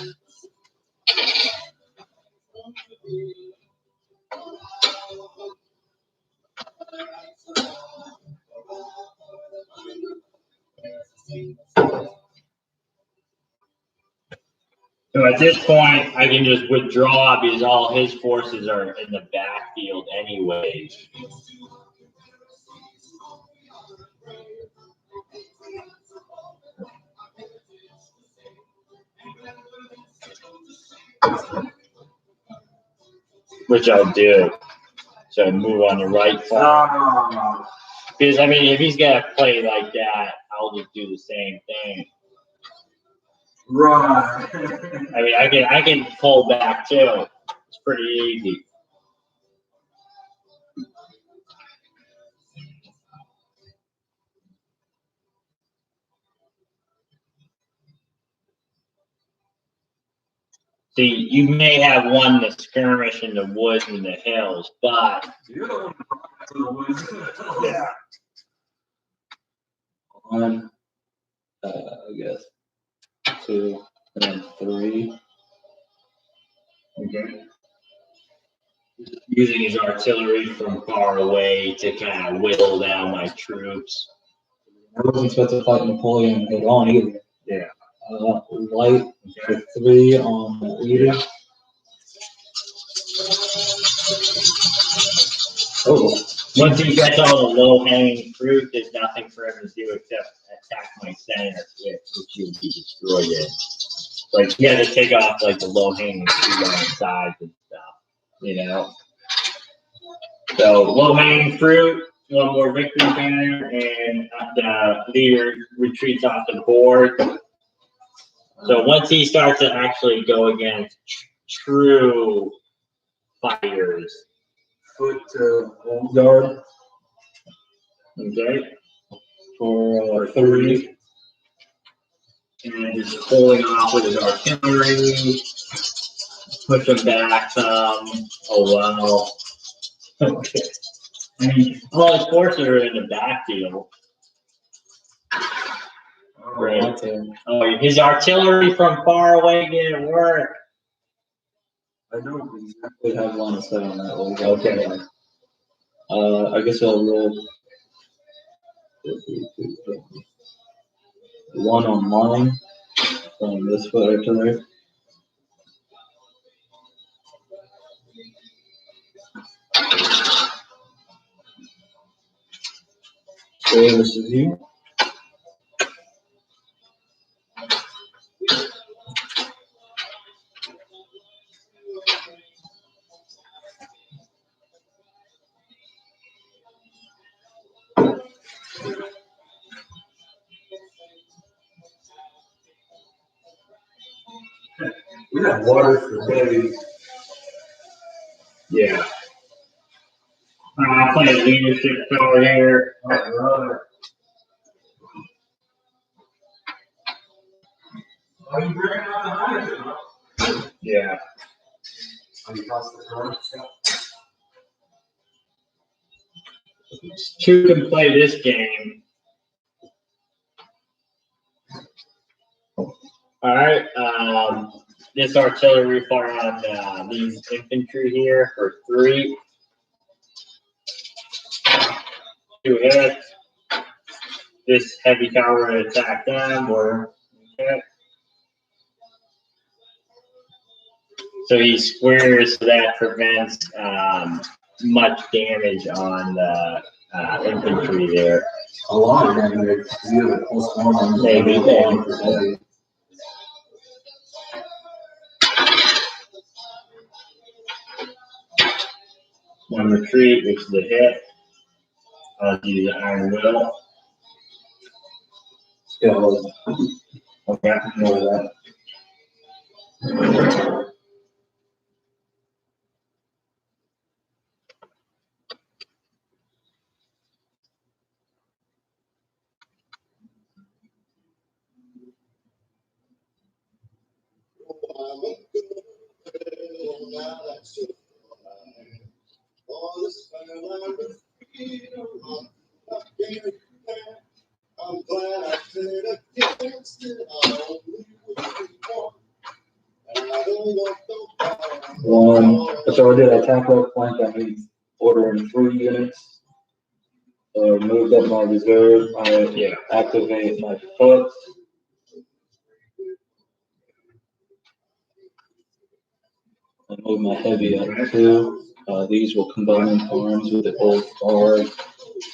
So at this point, I can just withdraw because all his forces are in the backfield anyways. Which I'll do. So I move on the right side. Because, I mean, if he's going to play like that, I'll just do the same thing. Right. I mean, I can pull back too. It's pretty easy. See, you may have won the skirmish in the woods and the hills, but You're the one who brought it to the woods. yeah. 1, I guess. 2, and then 3. Okay. Using his artillery from far away to kind of whittle down my troops. I wasn't supposed to fight Napoleon head on either. Yeah. Light for 3 on the leader. Oh. Once he gets all the low-hanging fruit, there's nothing for him to do except attack my center, which you'll be destroyed in. Like, you gotta take off, like, the low-hanging fruit on the sides and stuff, you know? So, low-hanging fruit, 1 more victory banner, and the leader retreats off the board. So, once he starts to actually go against true fighters, Foot to old guard. okay? for 3. And just holding off with his artillery. Push him back some. Oh, wow. Okay. I mean, all his forces are in the backfield. Right. Oh, his artillery from far away didn't work. I don't exactly have line of sight on that one. Okay. I guess I'll roll 1 on mine from this foot artillery. Okay, this is you. We got water for days. Yeah. Playing leadership over here. Alright. Are you bringing out the Heineken, huh? Yeah. Are you across the door? Two can play this game. All right. This artillery fire on these infantry here for 3. 2 hits. This heavy cavalry attack them. Or okay. So he squares, so that prevents much damage on the infantry there. A lot of damage. You have a +1. Maybe. One retreat, which is a hit. Do the iron will. Yeah, Okay. more of that. I'm glad I played against it. So I did attack left flank. I need ordering 3 units. Moved up my reserve. I activate my foot. I move my heavy up 2. These will combine arms with the old guard.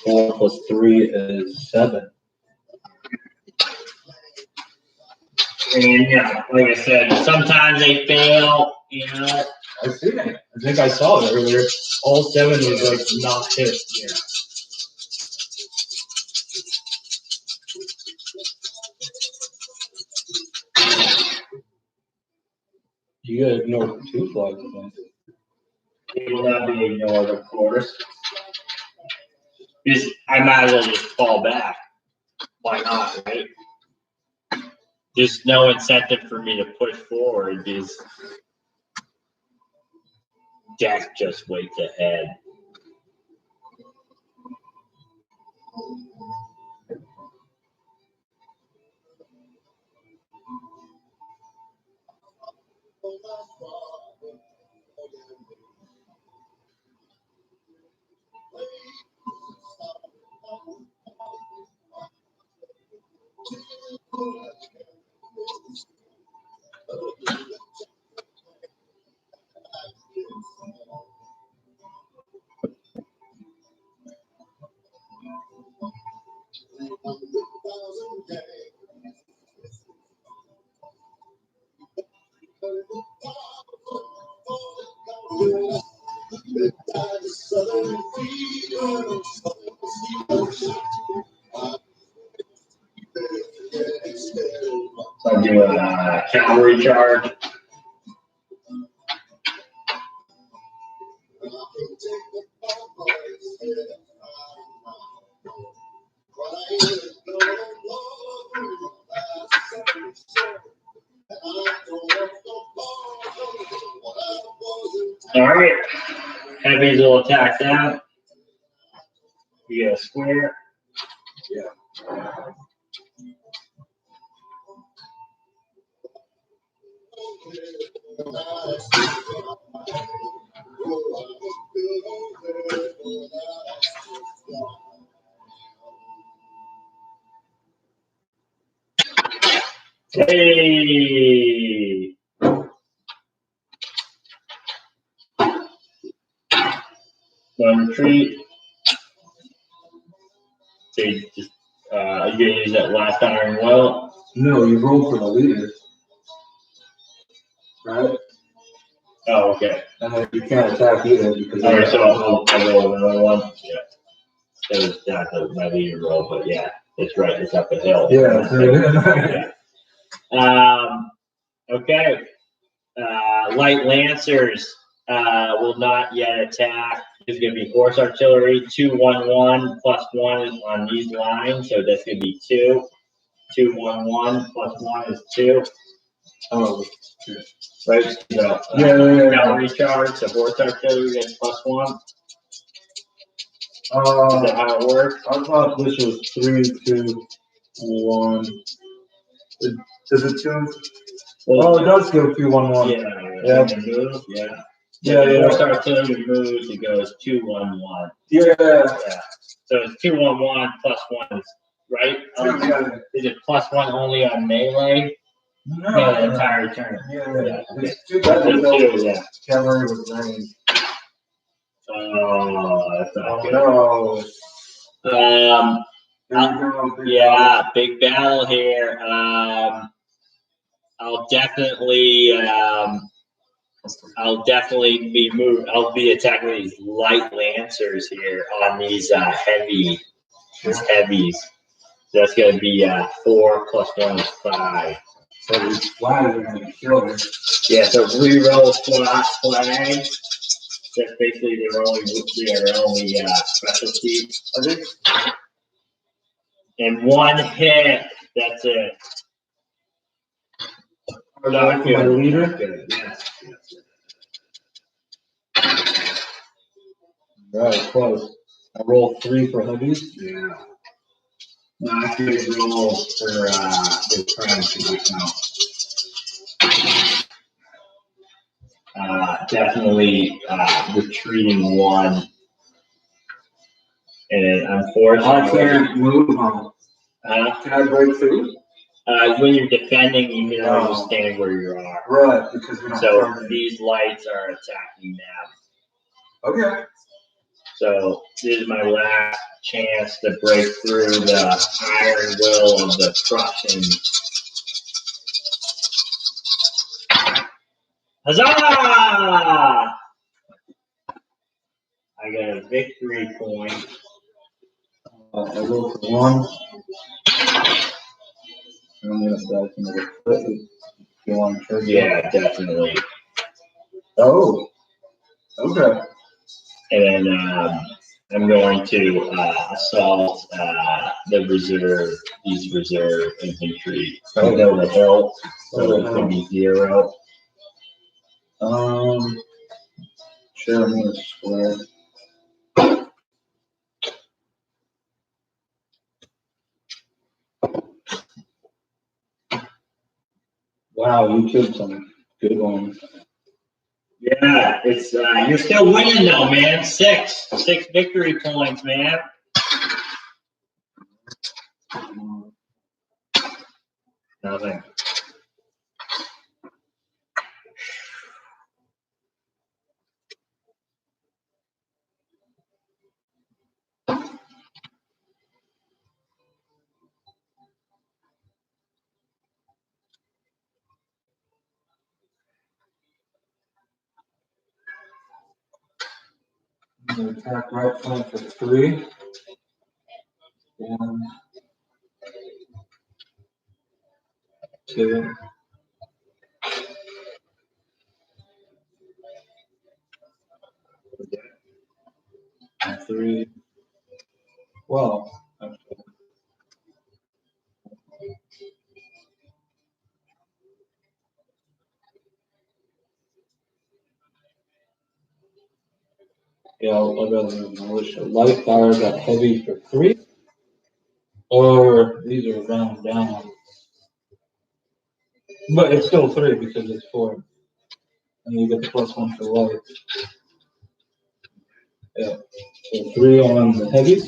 4 plus 3 is 7. And yeah, like I said, sometimes they fail, you know. I see it. I think I saw it earlier. All 7 was like not hit. Yeah. You gotta ignore 2 flags, I think. It will not be ignored, of course. Because I might as well just fall back. Why not, right? There's no incentive for me to push forward because Jack just waits ahead. So I'm doing a cavalry charge. All right. Heavies will attack that. You get a square. Hey. One retreat. So you just are you gonna use that last iron well? No, you roll for the leader. Right? Oh, okay. And then you can't attack either because All right, so I'll roll another one. Yeah. That was not my leader roll, but yeah, it's right. It's up the hill. yeah. Okay. Light Lancers will not yet attack. It's going to be horse artillery, 2-1-1 +1 on these lines, so that's going to be 2. 2-1-1 +1 is 2. Oh, Right? So, cavalry charge, so horse artillery gets +1. Is that how it works? I thought this was 3, 2, 1. Is it 2? Oh, it does go 2, 1, 1. Yeah. Move, yeah. Horse artillery moves, it goes 2-1-1. Yeah. So it's 2-1-1 +1, right? Is it +1 only on melee? No, the entire turn. Yeah. Okay. It's too bad they Two, don't yeah. cavalry with range. Oh, that's not good. No. Yeah, big battle here. I'll definitely be moved. I'll be attacking these light lancers here on these heavies. So that's going to be 4 +1 is 5. So these flags are going to kill her. Yeah, so reroll flag. That's basically their only specialty. I think. And one hit, that's it. Are they for my leader? Yes. Right, close. I roll 3 for heavies. Yeah. Not good roll for the friends to definitely retreating 1. And unfortunately, I can't move on. Can I break through? When you're defending, you can only just stand where you are. Right, because we don't So target. these lights are attacking them. Okay. So this is my last chance to break through the iron will of the Prussian. Huzzah! I got a victory point. I roll for 1. I'm going to start from the foot. Yeah, definitely. Oh. Okay. And then I'm going to assault these reserve infantry. Over the hill, so it's going to be 0. Sure, I'm going to square. Wow, you killed some good ones. Yeah, it's you're still winning though, man. 6 victory points, man. Nothing. I'm going to attack right flank for 3. 1, 2. And 3. Well, actually. Yeah, I'd rather have militia. Light fires at heavy for 3. Or these are round down. But it's still 3 because it's 4. And you get the +1 for light. Yeah. So 3 on the heavies.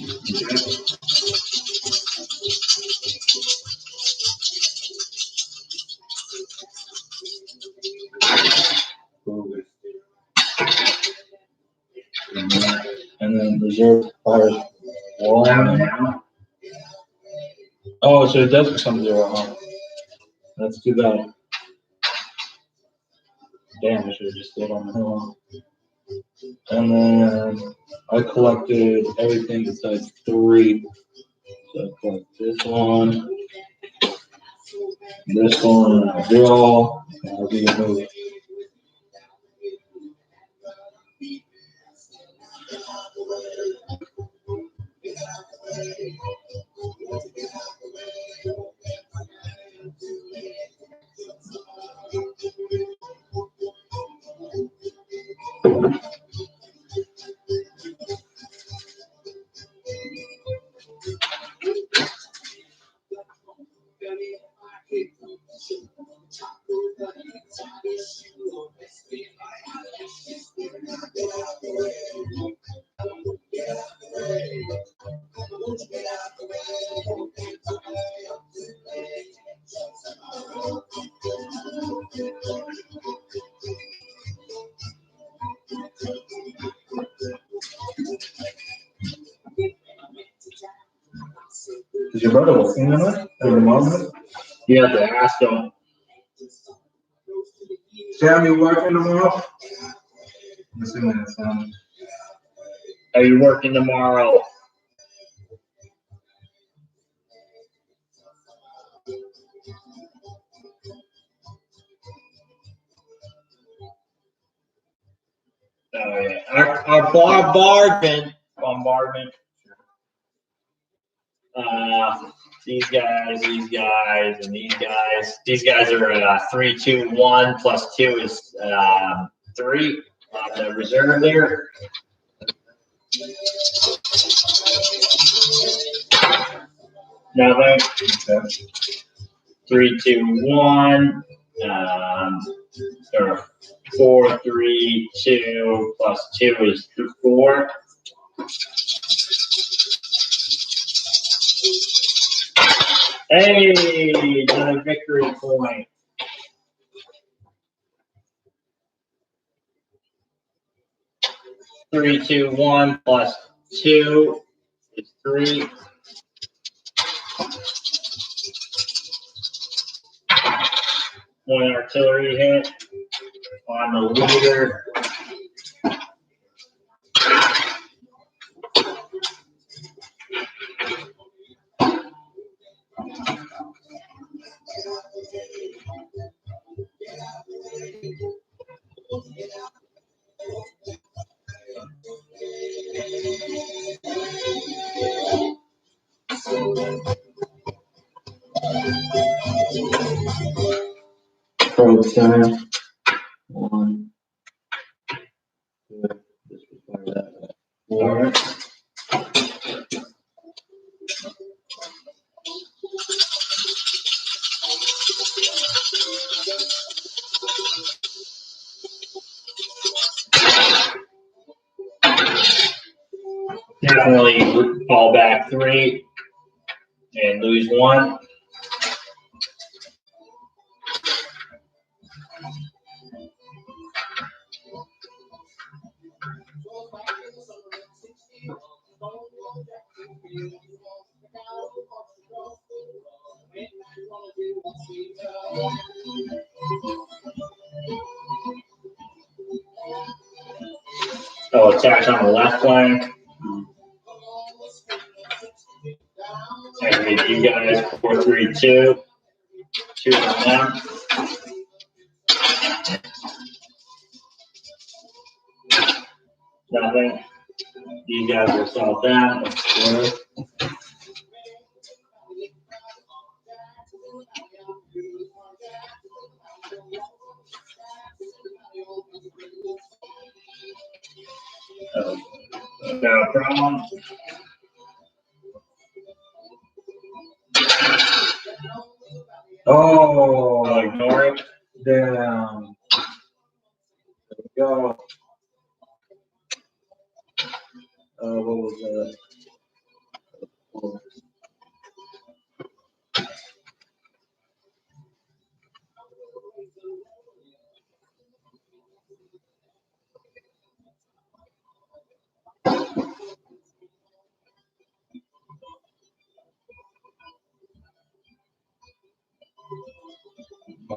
And then reserve fires 1. Oh, so it does become 0, huh? That's too bad. Damn, I should have just stayed on the hill. And then I collected everything besides 3. So I collect this one, and I draw, and I'll do a move. Is your brother working on it? Or your mom? Yeah, the ask him. Sam, you working tomorrow? I'm assuming it's Sam. Are you working tomorrow? Oh yeah, our bombardment. These guys, and these guys. These guys are 3, 2, 1 plus 2 is 3 on the reserve there. Nothing. Okay. 3, 2, 1. Or 4, 3, 2 plus 2 is 4. Hey, another victory point. 3, 2, 1 plus 2 is 3. One artillery hit on the leader. Probe center. 1, 2. This was fire that. 4. Definitely fall back 3 and lose 1. Oh, attack on the left flank. And you guys 4, 3, 2. 2 on them. Nothing. These guys will solve that. No problem. Oh, I'll ignore it. damn. There we go. What was that?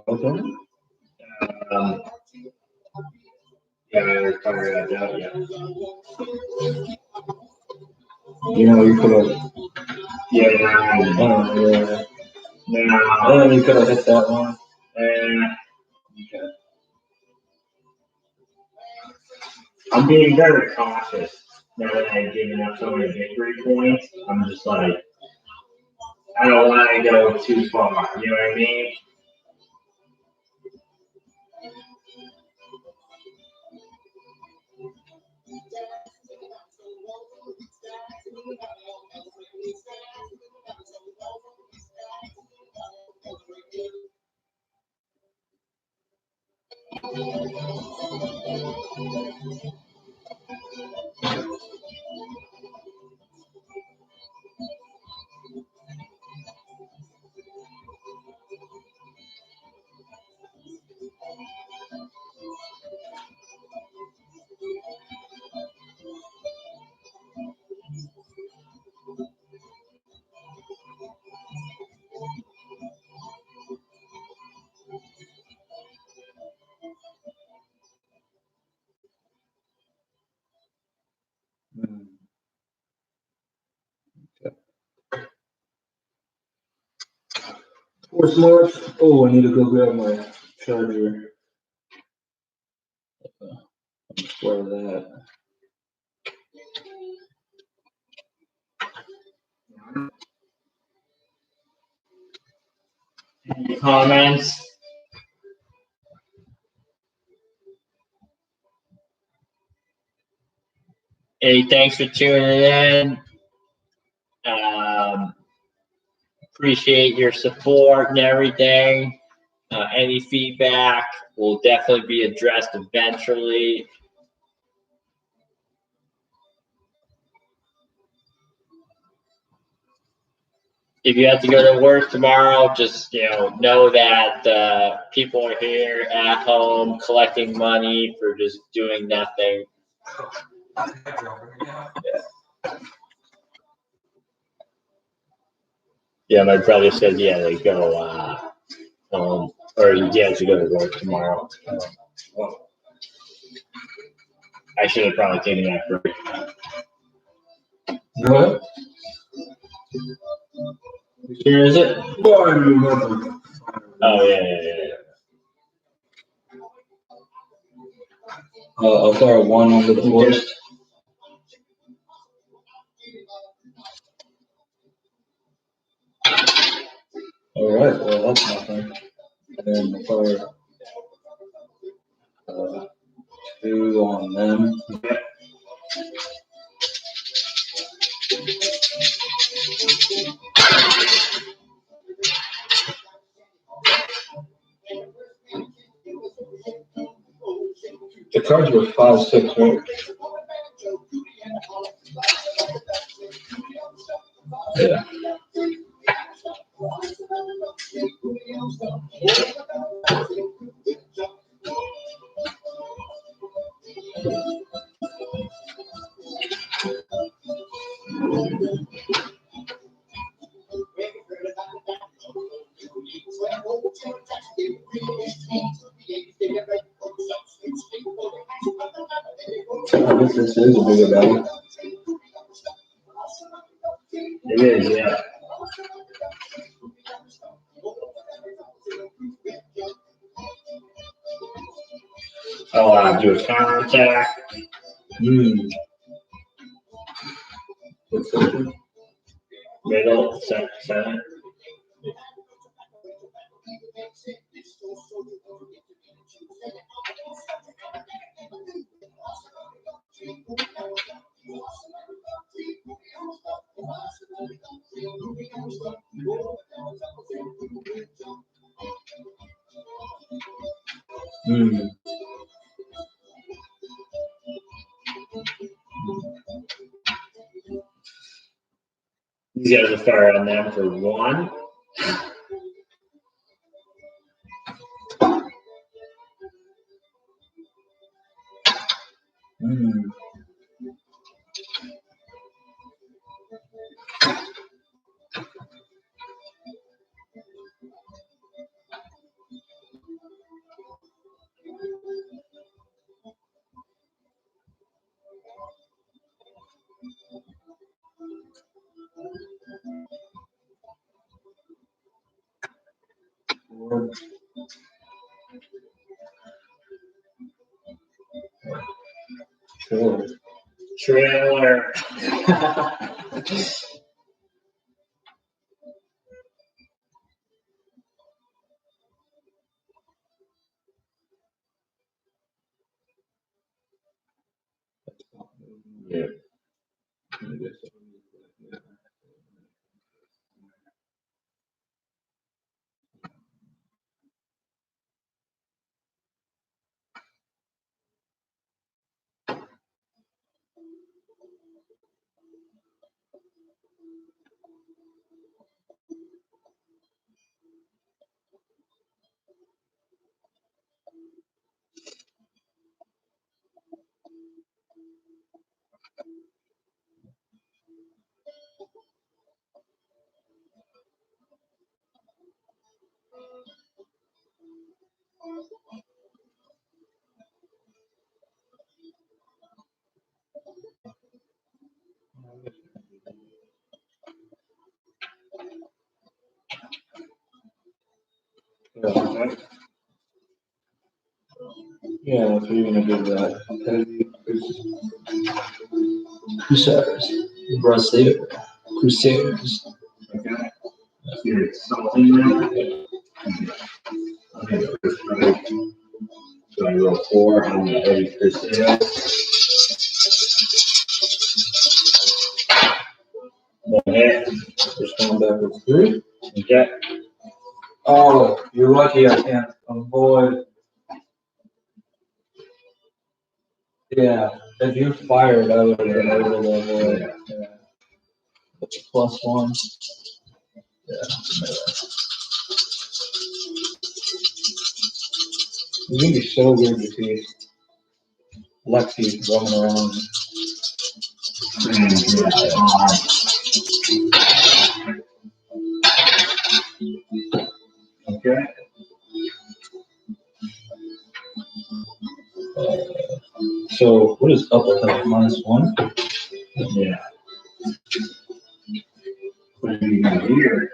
Okay. Yeah, I recovered that out, yeah. You know, you could have. Yeah, Yeah. no. You could have hit that one. Okay. I'm being very cautious now that I've given up so many victory points. I'm just like, I don't want to go too far. You know what I mean? What's more? Oh, I need to go grab my charger. Before that. Any comments? Hey, thanks for tuning in. Appreciate your support and everything. Any feedback will definitely be addressed eventually. If you have to go to work tomorrow, just know that people are here at home collecting money for just doing nothing. Yeah, my brother said they go home, or he has to go to work tomorrow. Well, I should have probably taken that break. What? Sure is it? Oh, I remember. Oh yeah. I'll fire one under the forest. All right, well, that's nothing. And then I'll fire 2 on them. The cards were 5, 6, right? Yeah. I guess this is a bigger battle. It is, yeah. I'll do a counterattack. What's that? Middle, center. These guys will fire on them for 1. Sure. Trailer. Yeah. Yeah, if you're gonna do that, Crusaders, Crusaders. Okay. You're something now. Okay, first strike. So I roll 4 on the heavy Crusader. Okay. First one back with 3. Okay. Oh, you're lucky I can't avoid. Yeah, if you fired, I would have been able to avoid. Yeah. It's +1. Yeah. It's gonna be so weird to see Lexi roaming around. Okay. So what is up with that? -1? Yeah. What do you got here?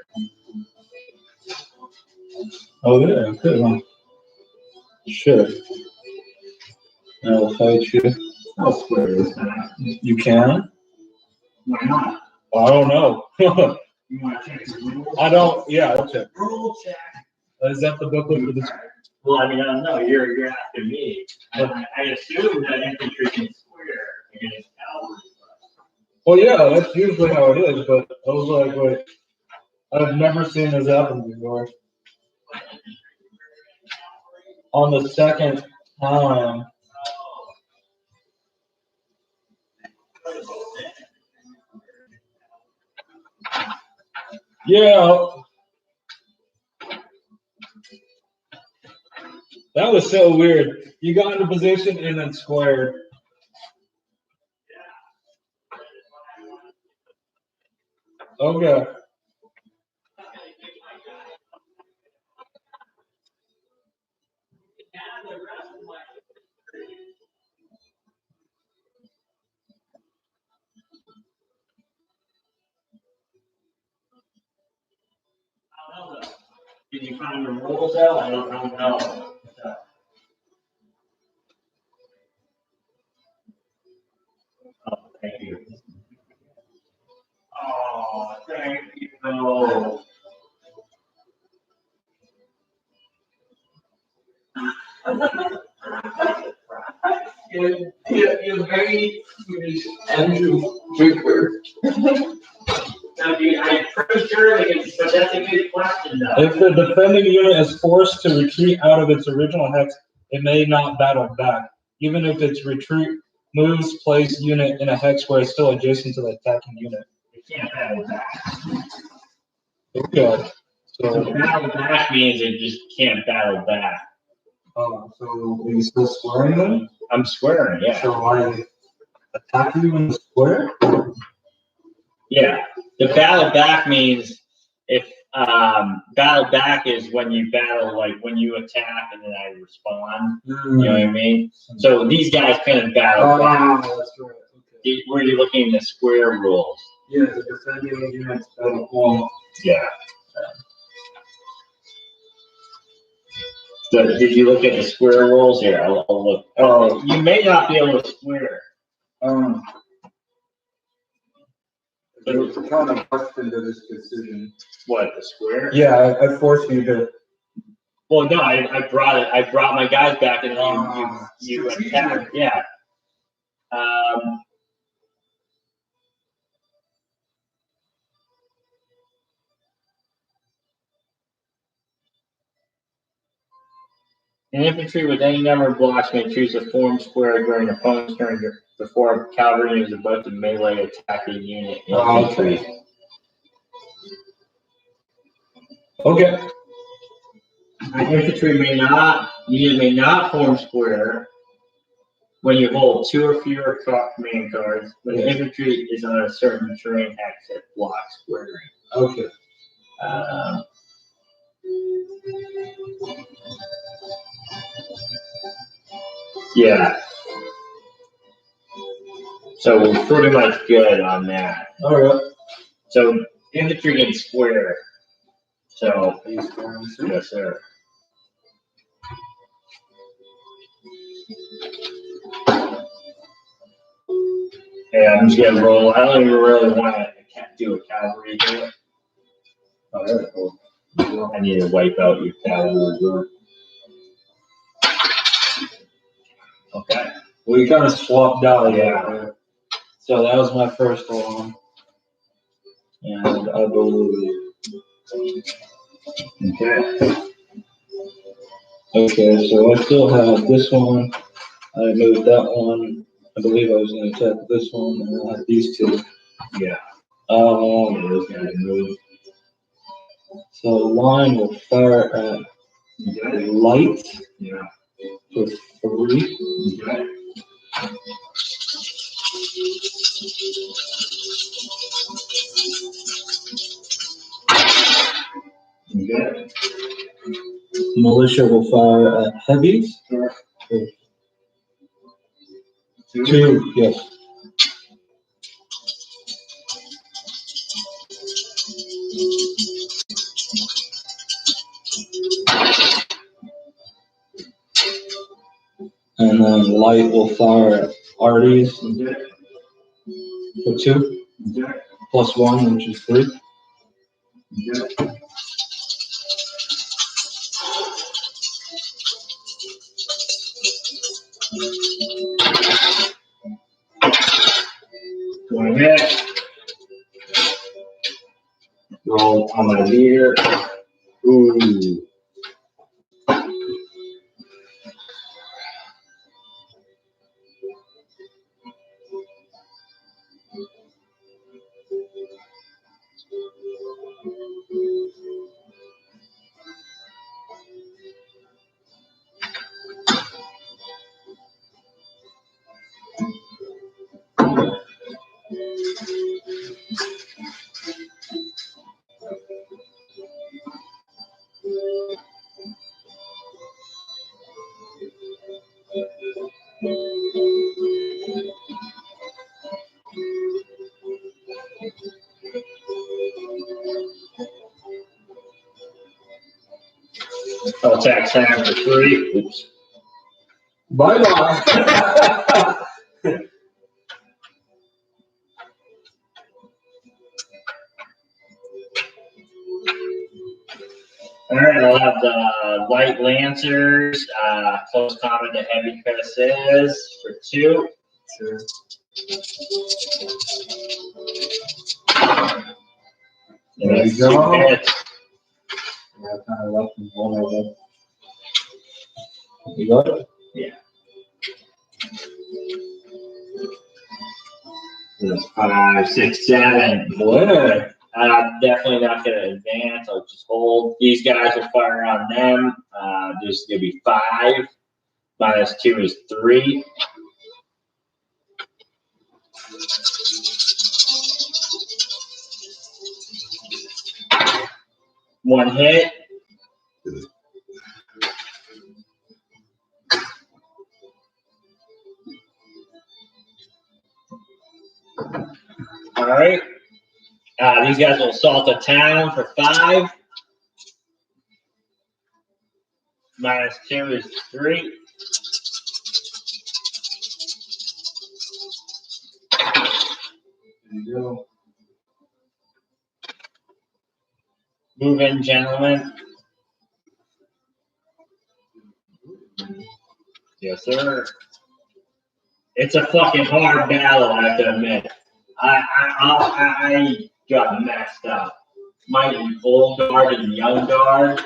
Oh yeah, good, huh? Sure. I'll fight you. I'll square this time. You can? Why not? I don't know. You want to check the rules? I don't. Yeah, I'll check. Rule check. Is that the booklet for this? Well, I mean, I don't know. You're asking me. I assume that infantry can square against cavalry. Well, yeah, that's usually how it is. But I was like, wait, I've never seen this happen before. On the second time. Yeah. That was so weird. You got into position and then squared. Okay. Did you find the rules out? I don't know. Oh, thank you. Oh, thank you. You're very Andrew Draper. Now, I appreciate wasn't sure, but that's a good question, though. If the defending unit is forced to retreat out of its original hex, it may not battle back, even if its retreat moves place unit in a hex where it's still adjacent to the attacking unit. It can't battle back. Okay. So So, battle back means it just can't battle back. so are you still squaring them? I'm squaring, yeah. So I attack you in the square? Yeah. The battle back means if battle back is when you battle, like when you attack and then I respond. You know what I mean? So these guys couldn't battle back. That's right. Okay. Where you're looking at the square rules. Yeah, the defending units battle. Well, Yeah. So did you look at the square rules here? I'll look. Oh, you may not be able to square. It's kind of rushed into this decision. What, the square? Yeah, I forced you to. Well, no, I brought it. I brought my guys back, and you attacked. Yeah. An infantry with any number of blocks may choose a form square during opponent's turn before a cavalry unit is about to melee attack a unit infantry. Okay. An infantry may not form square when you hold 2 or fewer command cards. When the infantry is on a certain terrain hex that blocks squaring. Okay. Yeah. So we're pretty much good on that. All right. So infantry can square. So yes, sir. Yeah, I'm just gonna roll. I don't even really want to do a cavalry here. Oh, that's cool. I need to wipe out your cavalry. Okay. We kind of swapped out. Yeah. So that was my first one. And I believe. Okay. Okay, so I still have this one. I moved that one. I believe I was going to attack this one, and I have these two. Yeah. Those guys move. So line will fire at light. Yeah. For 3. Okay. Okay. Militia will fire at heavies. Sure. 2, yes. And then light will fire at arties Okay. for 2. Okay. Plus 1, which is 3. Okay. Going ahead. Roll on my leader. Ooh. I'll attack Sam for 3. Oops. Bye bye. All right, I'll have the light lancers, close combat to heavy cuisses for 2. Sure. And There that's you go. 2 hits. Yeah, kind of left and vulnerable. You got it? Yeah. Yes. 5, 6, 7. Boy. Definitely not going to advance. I'll just hold. These guys will fire on them. There's going to be 5. -2 is 3. One hit. All right. These guys will assault a town for 5. -2 is 3. There you go. Move in, gentlemen. Yes, sir. It's a fucking hard battle, I have to admit. I got messed up. My old guard and young guard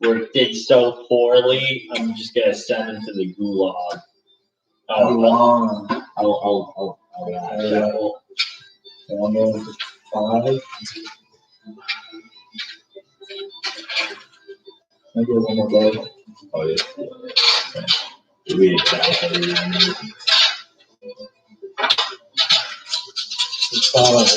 did so poorly. I'm just gonna send them to the gulag. How long? I'll shuffle. I'm going to 5. Maybe one more go. Oh, yeah. Read it back, everyone. 5.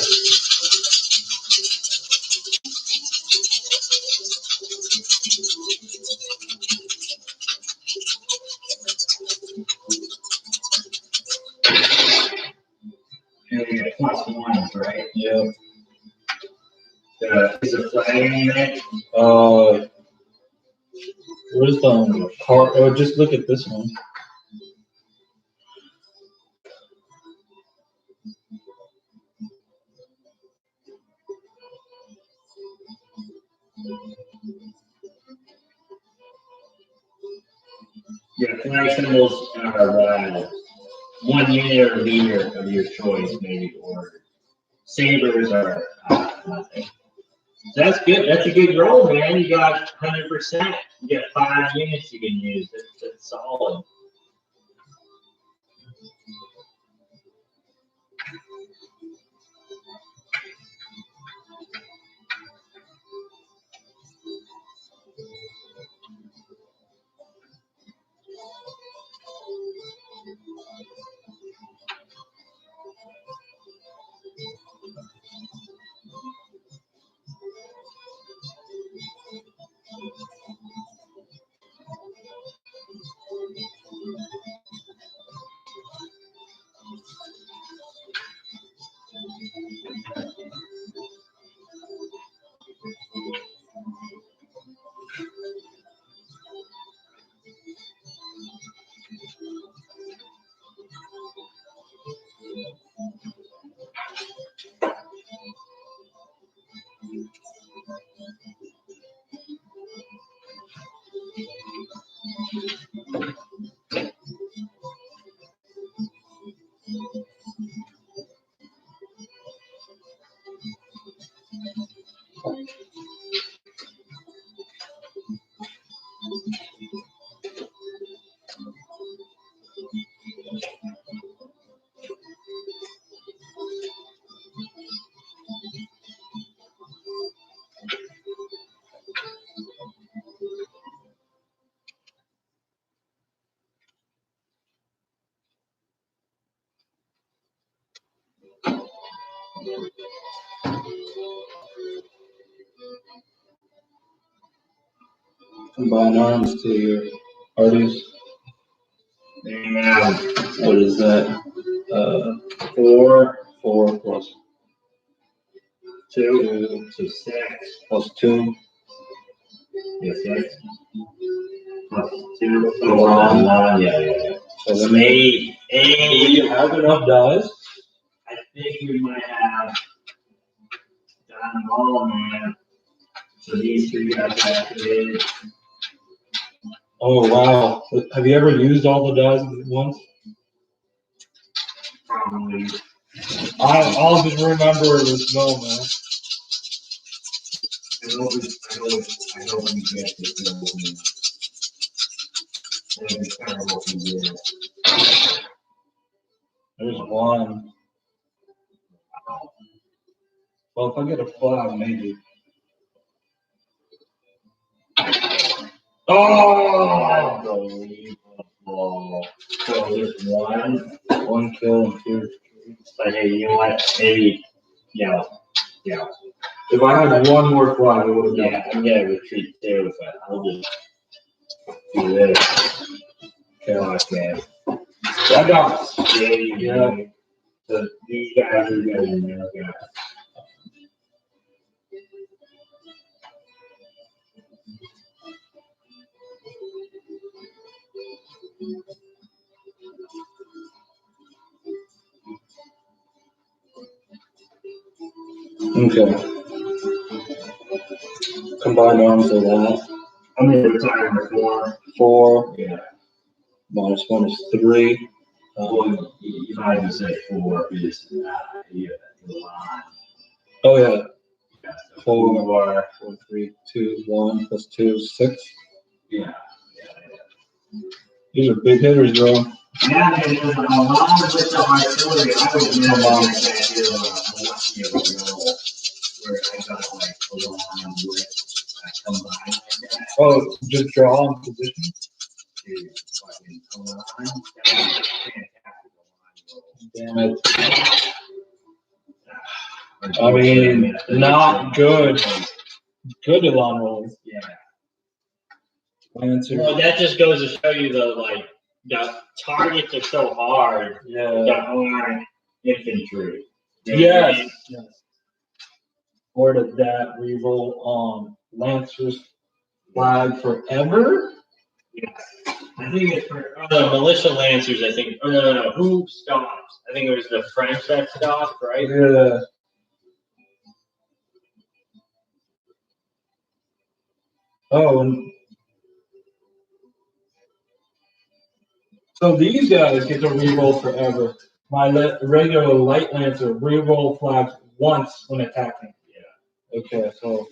And we got +1s, right? Yeah. Is a flag in it? Where's the card? Oh, just look at this one. Yeah, flag symbols are 1 unit or leader of your choice, maybe, or sabers are nothing. So that's good. That's a good roll, man. You got 100%. You got 5 units you can use. That's solid. Combine arms to your parties. And What is that? 4, 4 plus 2, so 6. plus 2. Yeah, 6. +2. Laon. Yeah. So So then 8. do you have enough dice? I think we might have done them all, man. So these 3 guys activated. Oh wow! Have you ever used all the dice at once? Probably. I'll just remember the snow, man. I know we get it. It's kind of what we did. There's one. Well, if I get a flag, maybe. Oh! Unbelievable. So there's one kill and 2. but hey, you know what? Maybe, yeah. If I had one more flag, I would have done Yeah, I'm gonna retreat too, but I'll just do this. Gosh, man. I got Yeah. So these guys are gonna Okay. Combined arms of that. I'm gonna retire my 4. 4. Yeah. Minus 1 is 3. Well, you might even say 4 is yeah, Laon. Oh yeah. Yeah, so 4, 4, 3, 2, 1 plus 2, 6. Yeah. These are big hitters, bro. Yeah, and there's a lot of with the artillery. I would never like that roll where I got like a Laon with combined like that. Oh, just draw in position? To fucking Laon. That was a fantastic Laon roll. Damn it. I mean, not good. Good Elon rolls. Yeah. Lancer. Well, that just goes to show you though, like the targets are so hard. Yeah. That aren't infantry. Yes. Or did that reroll on Lancer's flag forever? Yes. I think it's for the militia lancers. I think. Oh no. Who stops? I think it was the French that stopped, right? Yeah. Oh, and so these guys get to reroll forever. My regular light lancer reroll flags once when attacking. Yeah. Okay, so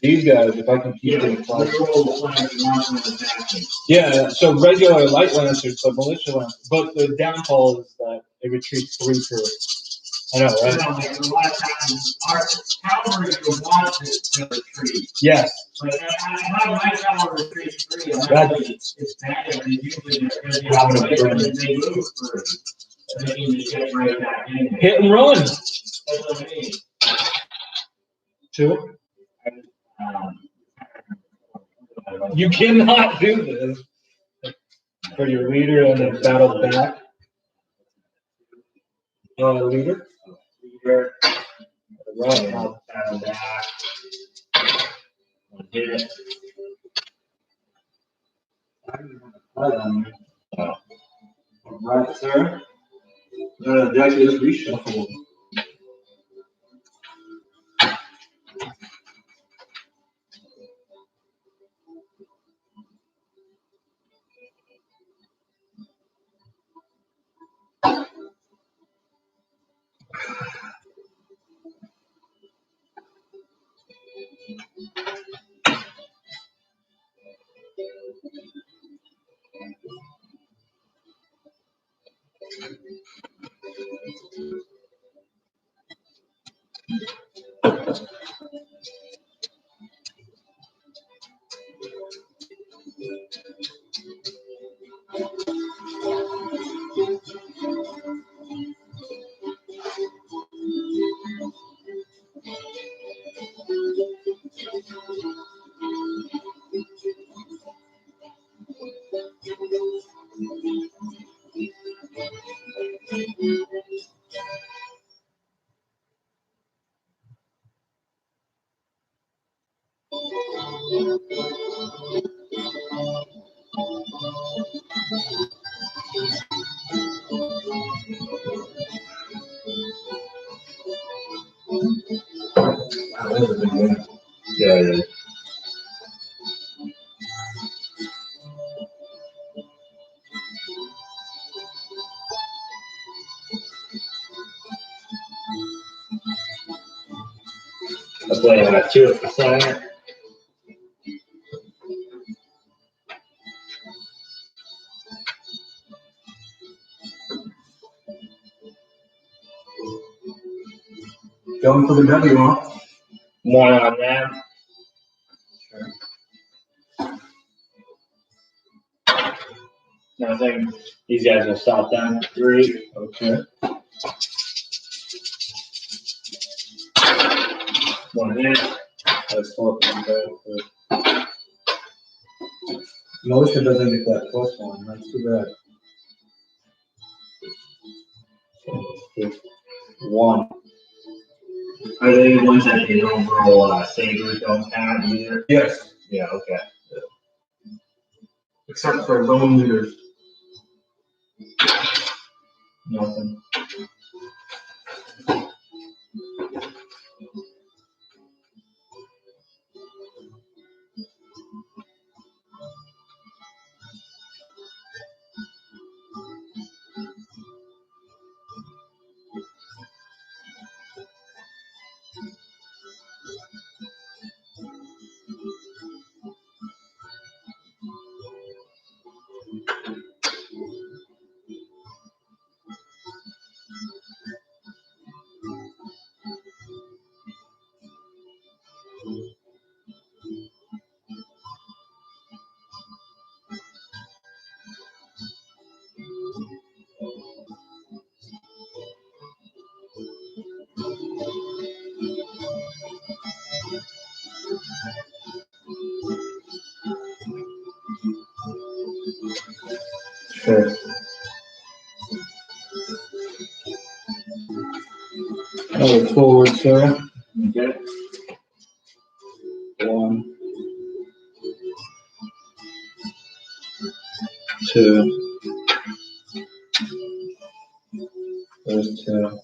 these guys, if I can keep them flags. Reroll flags once when attacking. Yeah, so regular light lancers, but militia lancers. But the downfall is that it retreats 3 per. I know, right? No, like a lot of times, our cavalry would want to retreat. Yes. But I have my cavalry retreat 3. It's bad. Usually they move 3. So they can just get right back in. Hit and run. That's what I mean. 2. You cannot do this for your leader and then battle back. Leader. Leader. Right. Battle back. One hit. Right, sir. Deck is reshuffled. Yeah. I'll play 2 at the center. Going for the W, huh? 1 on them. Nothing. These guys will stop down 3. Okay. 1 hit. That's all from bad. Militia doesn't get that +1. That's too bad. 1. Are they the ones that the overall sabers don't count either? Yes. Yeah, okay. Except for lone leaders. Nothing. Sure. Oh, forward, sir. Okay. 1, 2. There's 2.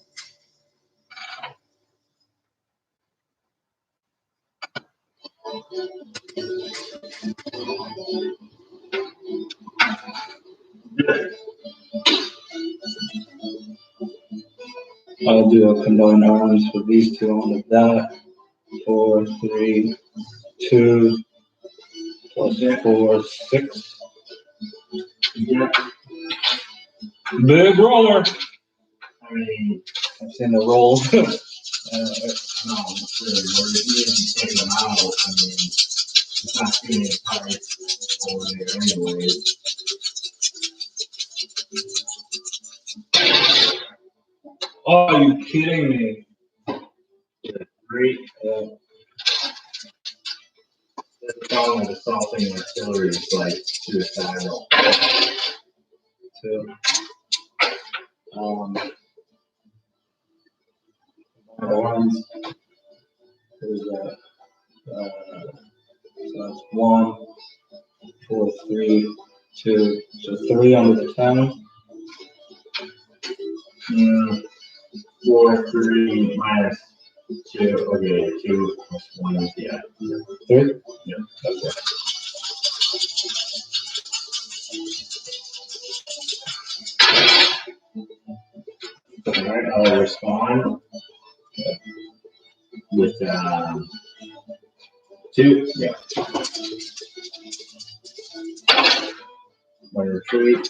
I'll do a combined arms for these 2 on that. 4, 3, 2, plus 4, 6. Yeah. Big roller. I mean, I've seen the rolls. no, it's really we're just taking them out. I mean, it's not too many parts over there anyways. Oh, are you kidding me? 3. Yeah. The problem with assaulting artillery is like suicidal. 2. Arms. There's that. So that's 1, 4, 3, 2. So 3 under the 10. 4, 3, minus 2. Okay, 2 plus 1 is 3? Yeah. Okay. Alright, I'll respond with 2. Yeah. 1 retreat.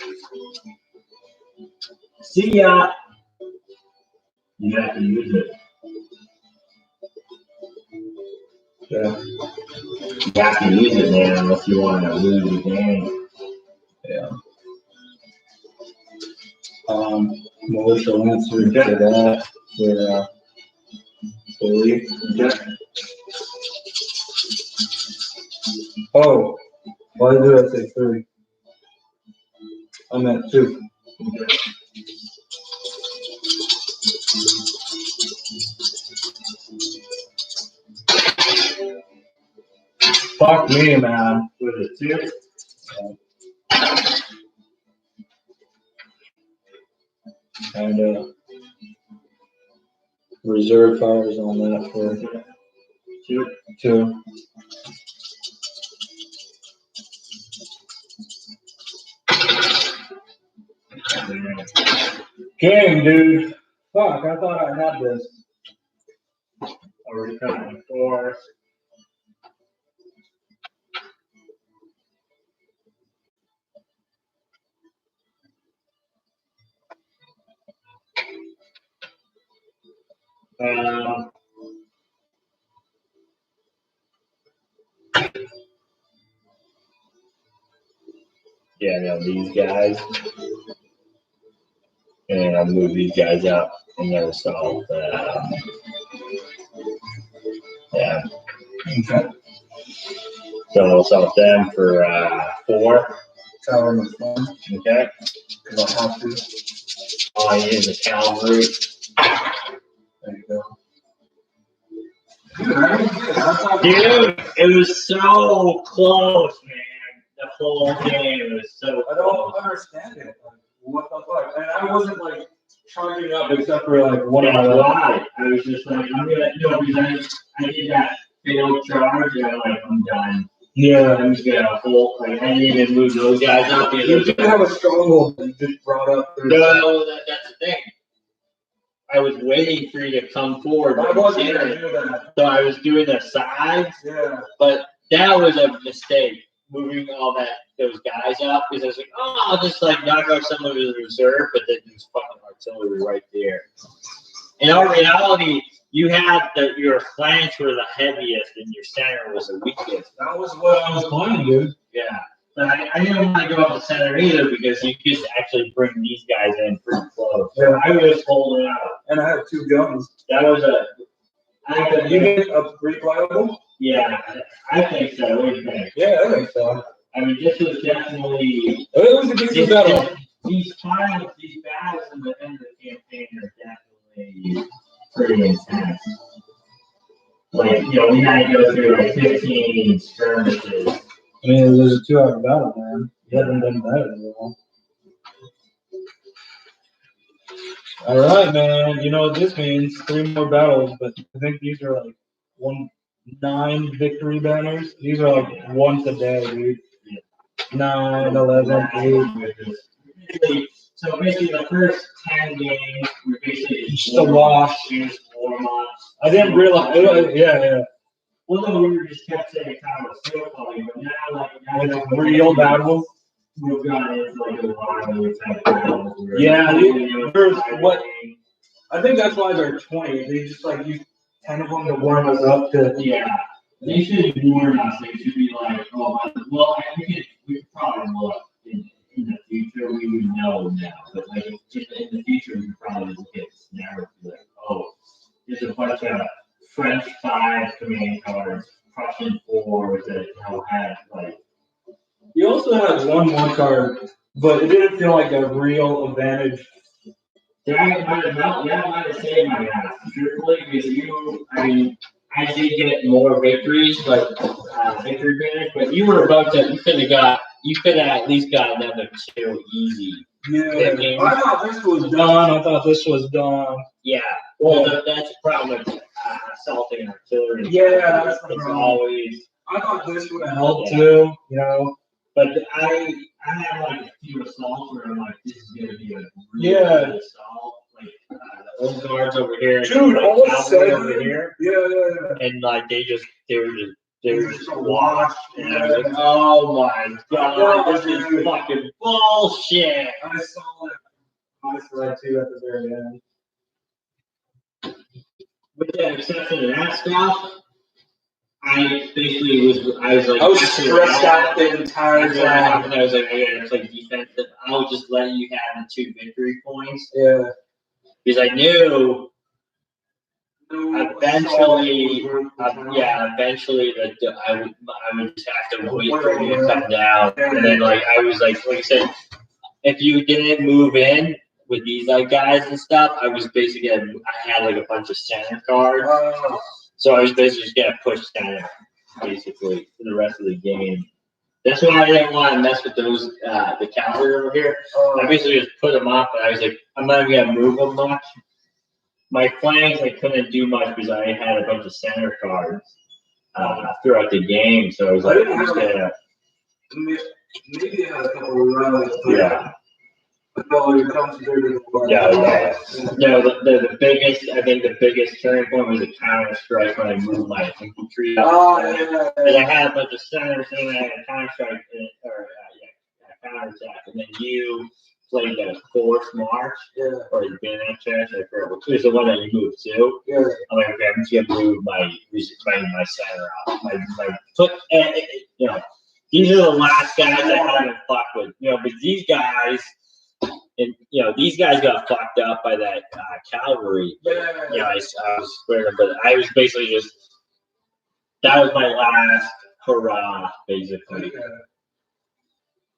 See ya. You have to use it. Yeah. You have to use it, man, unless you want to lose the game. Yeah. Militia answer to that. For 3. Okay. Oh, why did I say 3? I meant 2. Fuck me, man. With a 2. And reserve fires on that for 2. 2. Game, dude. Fuck, I thought I had this. Already cutting 4. Yeah, no, these guys. And I'll move these guys up and then solve yeah. Okay. So we'll solve them for 4. Tower number 1. Okay. Because I'll have to. All I need is a cavalry. There you go. Dude, it was so close, man. The whole game was so I close. don't understand it. Like, what the fuck? And I wasn't like charging up except for like one That's of my why. I was just like, I'm gonna, because I did that failed charge and I'm like, I'm done. Yeah. I'm just gonna hold, like, I didn't even move those guys up. You didn't have a stronghold that you just brought up. No, that's the thing. I was waiting for you to come forward. I wasn't gonna do that. So I was doing the sides, Yeah. but that was a mistake, moving all those guys up, because I was like, oh, I'll just like knock out some of his reserve, but then there's fucking artillery right there. In all reality, you had your flanks were the heaviest and your center was the weakest. That was what I was planning, dude. Yeah. But I didn't want to go up the center either because you could actually bring these guys in pretty close. Yeah. I was holding out. And I had 2 guns. That was You made a replayable? yeah, I think so. What do you think? Yeah, I think so. I mean, this was definitely It was a decent battle. these battles in the end of the campaign are definitely pretty intense. Like, we had to go through like 15 skirmishes. I mean, it was a 2-hour battle, man. You haven't done that in a while. All right, man. You know what this means? 3 more battles, but I think these are like 9 victory banners. These are like once a day, dude. 9, 11, 8. So basically, the first 10 games were basically Just a wash. Just warm-ups. I didn't realize. Yeah. Well, no, we were just kept saying kind of still calling, but now It's real battles. we've gone into like a lot of these type of battles. Yeah, there's what? I think that's why they're 20. They just like use 10 of them to warm us up to. Yeah, they should warn us. They should be like, oh, well, we could probably look in the future. We would know now, but like in the future, we could probably look at this narrative and be like, oh, there's a bunch of French 5 command cards, Prussian 4s that had like. You also had one more card, but it didn't feel like a real advantage. That might have saved my ass, truthfully, because I did get more victories, like victory banners, but you could have at least got another 2 easy. Yeah, I thought this was done. Yeah, well, that's the problem with assaulting artillery. Yeah, that's the it's problem. always. I thought this would have helped too, But I have like a few assaults where I'm like, this is gonna be a really good assault. Like the old guards over here, dude, all of a sudden, over here, and like they were just washed, and I was like, oh my god, this is fucking bullshit. I saw it. I saw it too at the very end. With the exception of that stuff, I was stressed out the entire time. I was like, I gotta play defensive. I was just letting you have the 2 victory points. Yeah. Because I knew eventually that I would just have to wait for you to come down. And then I was like I said, if you didn't move in with these guys and stuff, I was basically I had like a bunch of center cards. So I was basically just gonna push center basically for the rest of the game. That's why I didn't want to mess with those the cavalry over here. I basically just put them up, and I was like, I'm not gonna move them much. My flanks I couldn't do much because I had a bunch of center cards throughout the game, so I was like, I'm just gonna. Maybe I had a couple of runs. Yeah. No, you're concentrating on No, the biggest, I think the biggest turning point was a counter strike when I moved my infantry up. Oh, And I had a bunch of centers and I had a counter strike, a counter attack, and then you played the forced march, or the bayonet charge, I forget which was the one that you moved to. Yeah. I'm like, okay, I'm just gonna move my center out. My foot, you know, these are the last guys I haven't fucked with, you know, but these guys, and you know, these guys got fucked up by that cavalry. Yeah. You know, I was squaring them, but I was basically just, that was my last hurrah, basically.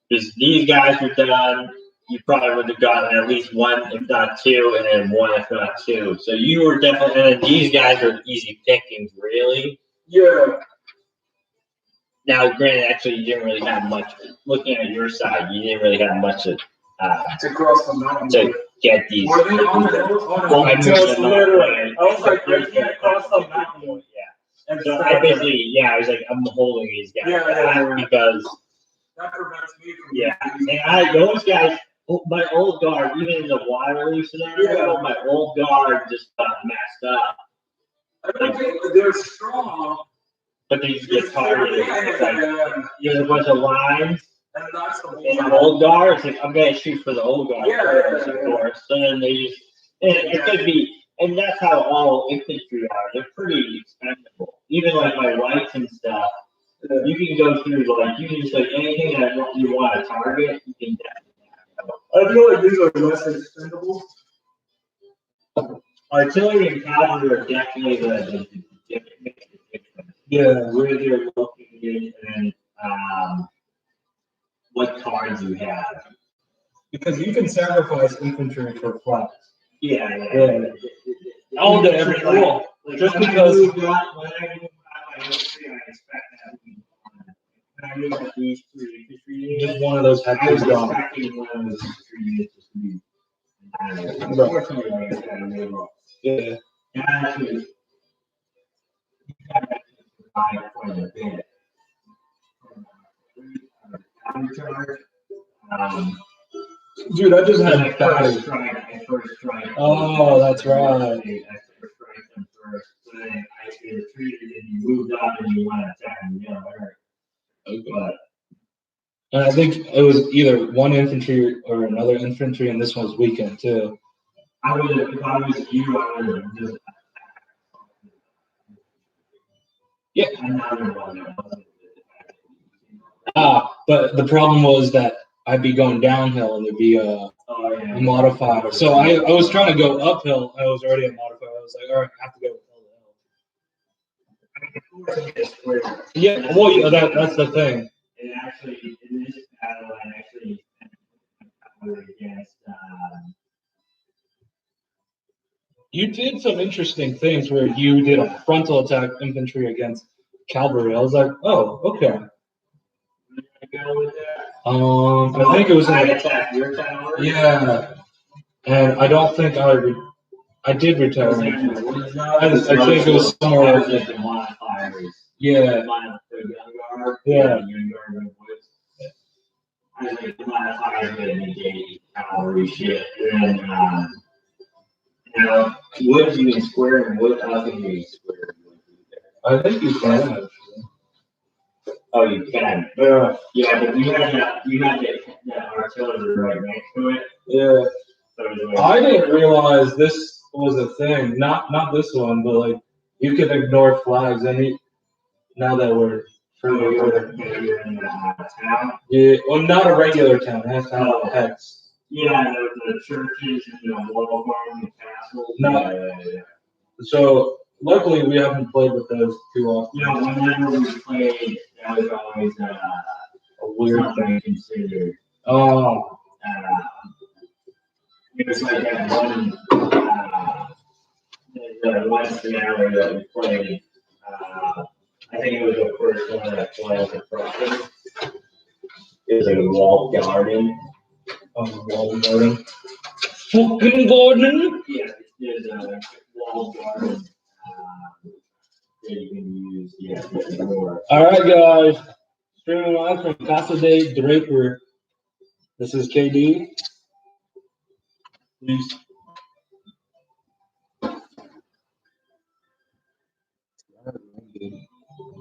Because these guys were done, you probably would have gotten at least one, if not two, and then one, if not two. So you were definitely, and then these guys are easy pickings, really. Yeah. Now, granted, actually, you didn't really have much. Looking at your side, you didn't really have much to cross the mountain. to get these. Were they on the hill? Well, I moved them up, literally. right? I was like, I can't cross the mountain. Yeah. And so I basically, I was like, I'm holding these guys back because that prevents me from. Yeah, and those guys, my old guard, even in the Waterloo scenario, my old guard just got messed up. I don't think they're strong. But they just get targeted. It's like, there's a bunch of lines. And that's the And the old guard, it's like, I'm going to shoot for the old guard first, Yeah. of course. So then they just, and it could be, and that's how all infantry are. They're pretty expendable. Even like my lights and stuff, you can go through, like, you can just, like, anything that you want to target, you can definitely. I feel like these are less expendable. Artillery and cavalry are definitely the difference. Yeah. Where you're located and what cards you have. Because you can sacrifice infantry for flags. Yeah. Oh, the every rule. Just because. When I move my infantry, I expect that to be on. When I move at these three infantry, Just one of those I hectors was gone. expecting one of those infantry units just to be. Unfortunately, I got to move up. Yeah. And actually, quite a bit. Dude, I just had I battery. first strike. Oh, that's right. I first strike them first, so then I retreated and you moved up and you went attack and you know, but And I think it was either one infantry or another infantry, and this one was weekend too. I would have, if I was you, I would have just. Yeah. Another one. But the problem was that I'd be going downhill and there'd be a modifier. So I was trying to go uphill. I was already a modifier. I was like, all right, I have to go uphill. Yeah, well, yeah, that's the thing. And actually, in this battle, I actually against. You did some interesting things where you did a frontal attack infantry against cavalry. I was like, oh, okay. I think it was I attacked your tower. Yeah, and I don't think I did retire. I think it was somewhere. Yeah. Yeah. I was like, the modifier would negate cavalry shit. And you know, wood you can square and wood I think you can square. I think you can actually. Oh, you can. Yeah, but you had that artillery right next to it. Yeah. So I didn't realize this was a thing. Not this one, but like you could ignore flags. Now that we're further you're in the town. Yeah, well, not a regular town. It has to have a hex. Yeah, the churches and the wall farms and castles. No. Yeah. So luckily we haven't played with those too often. You know, whenever we played, that was always a weird thing considered. Oh. It was like that one, the one scenario that we played. I think it was the first one that played the Prussian. It was a walled garden. Walled garden. Fucking garden? Yeah, there's a walled garden that you can use. Yeah, for. All right, guys. Streaming live from Casa de Draper. This is KD. Peace.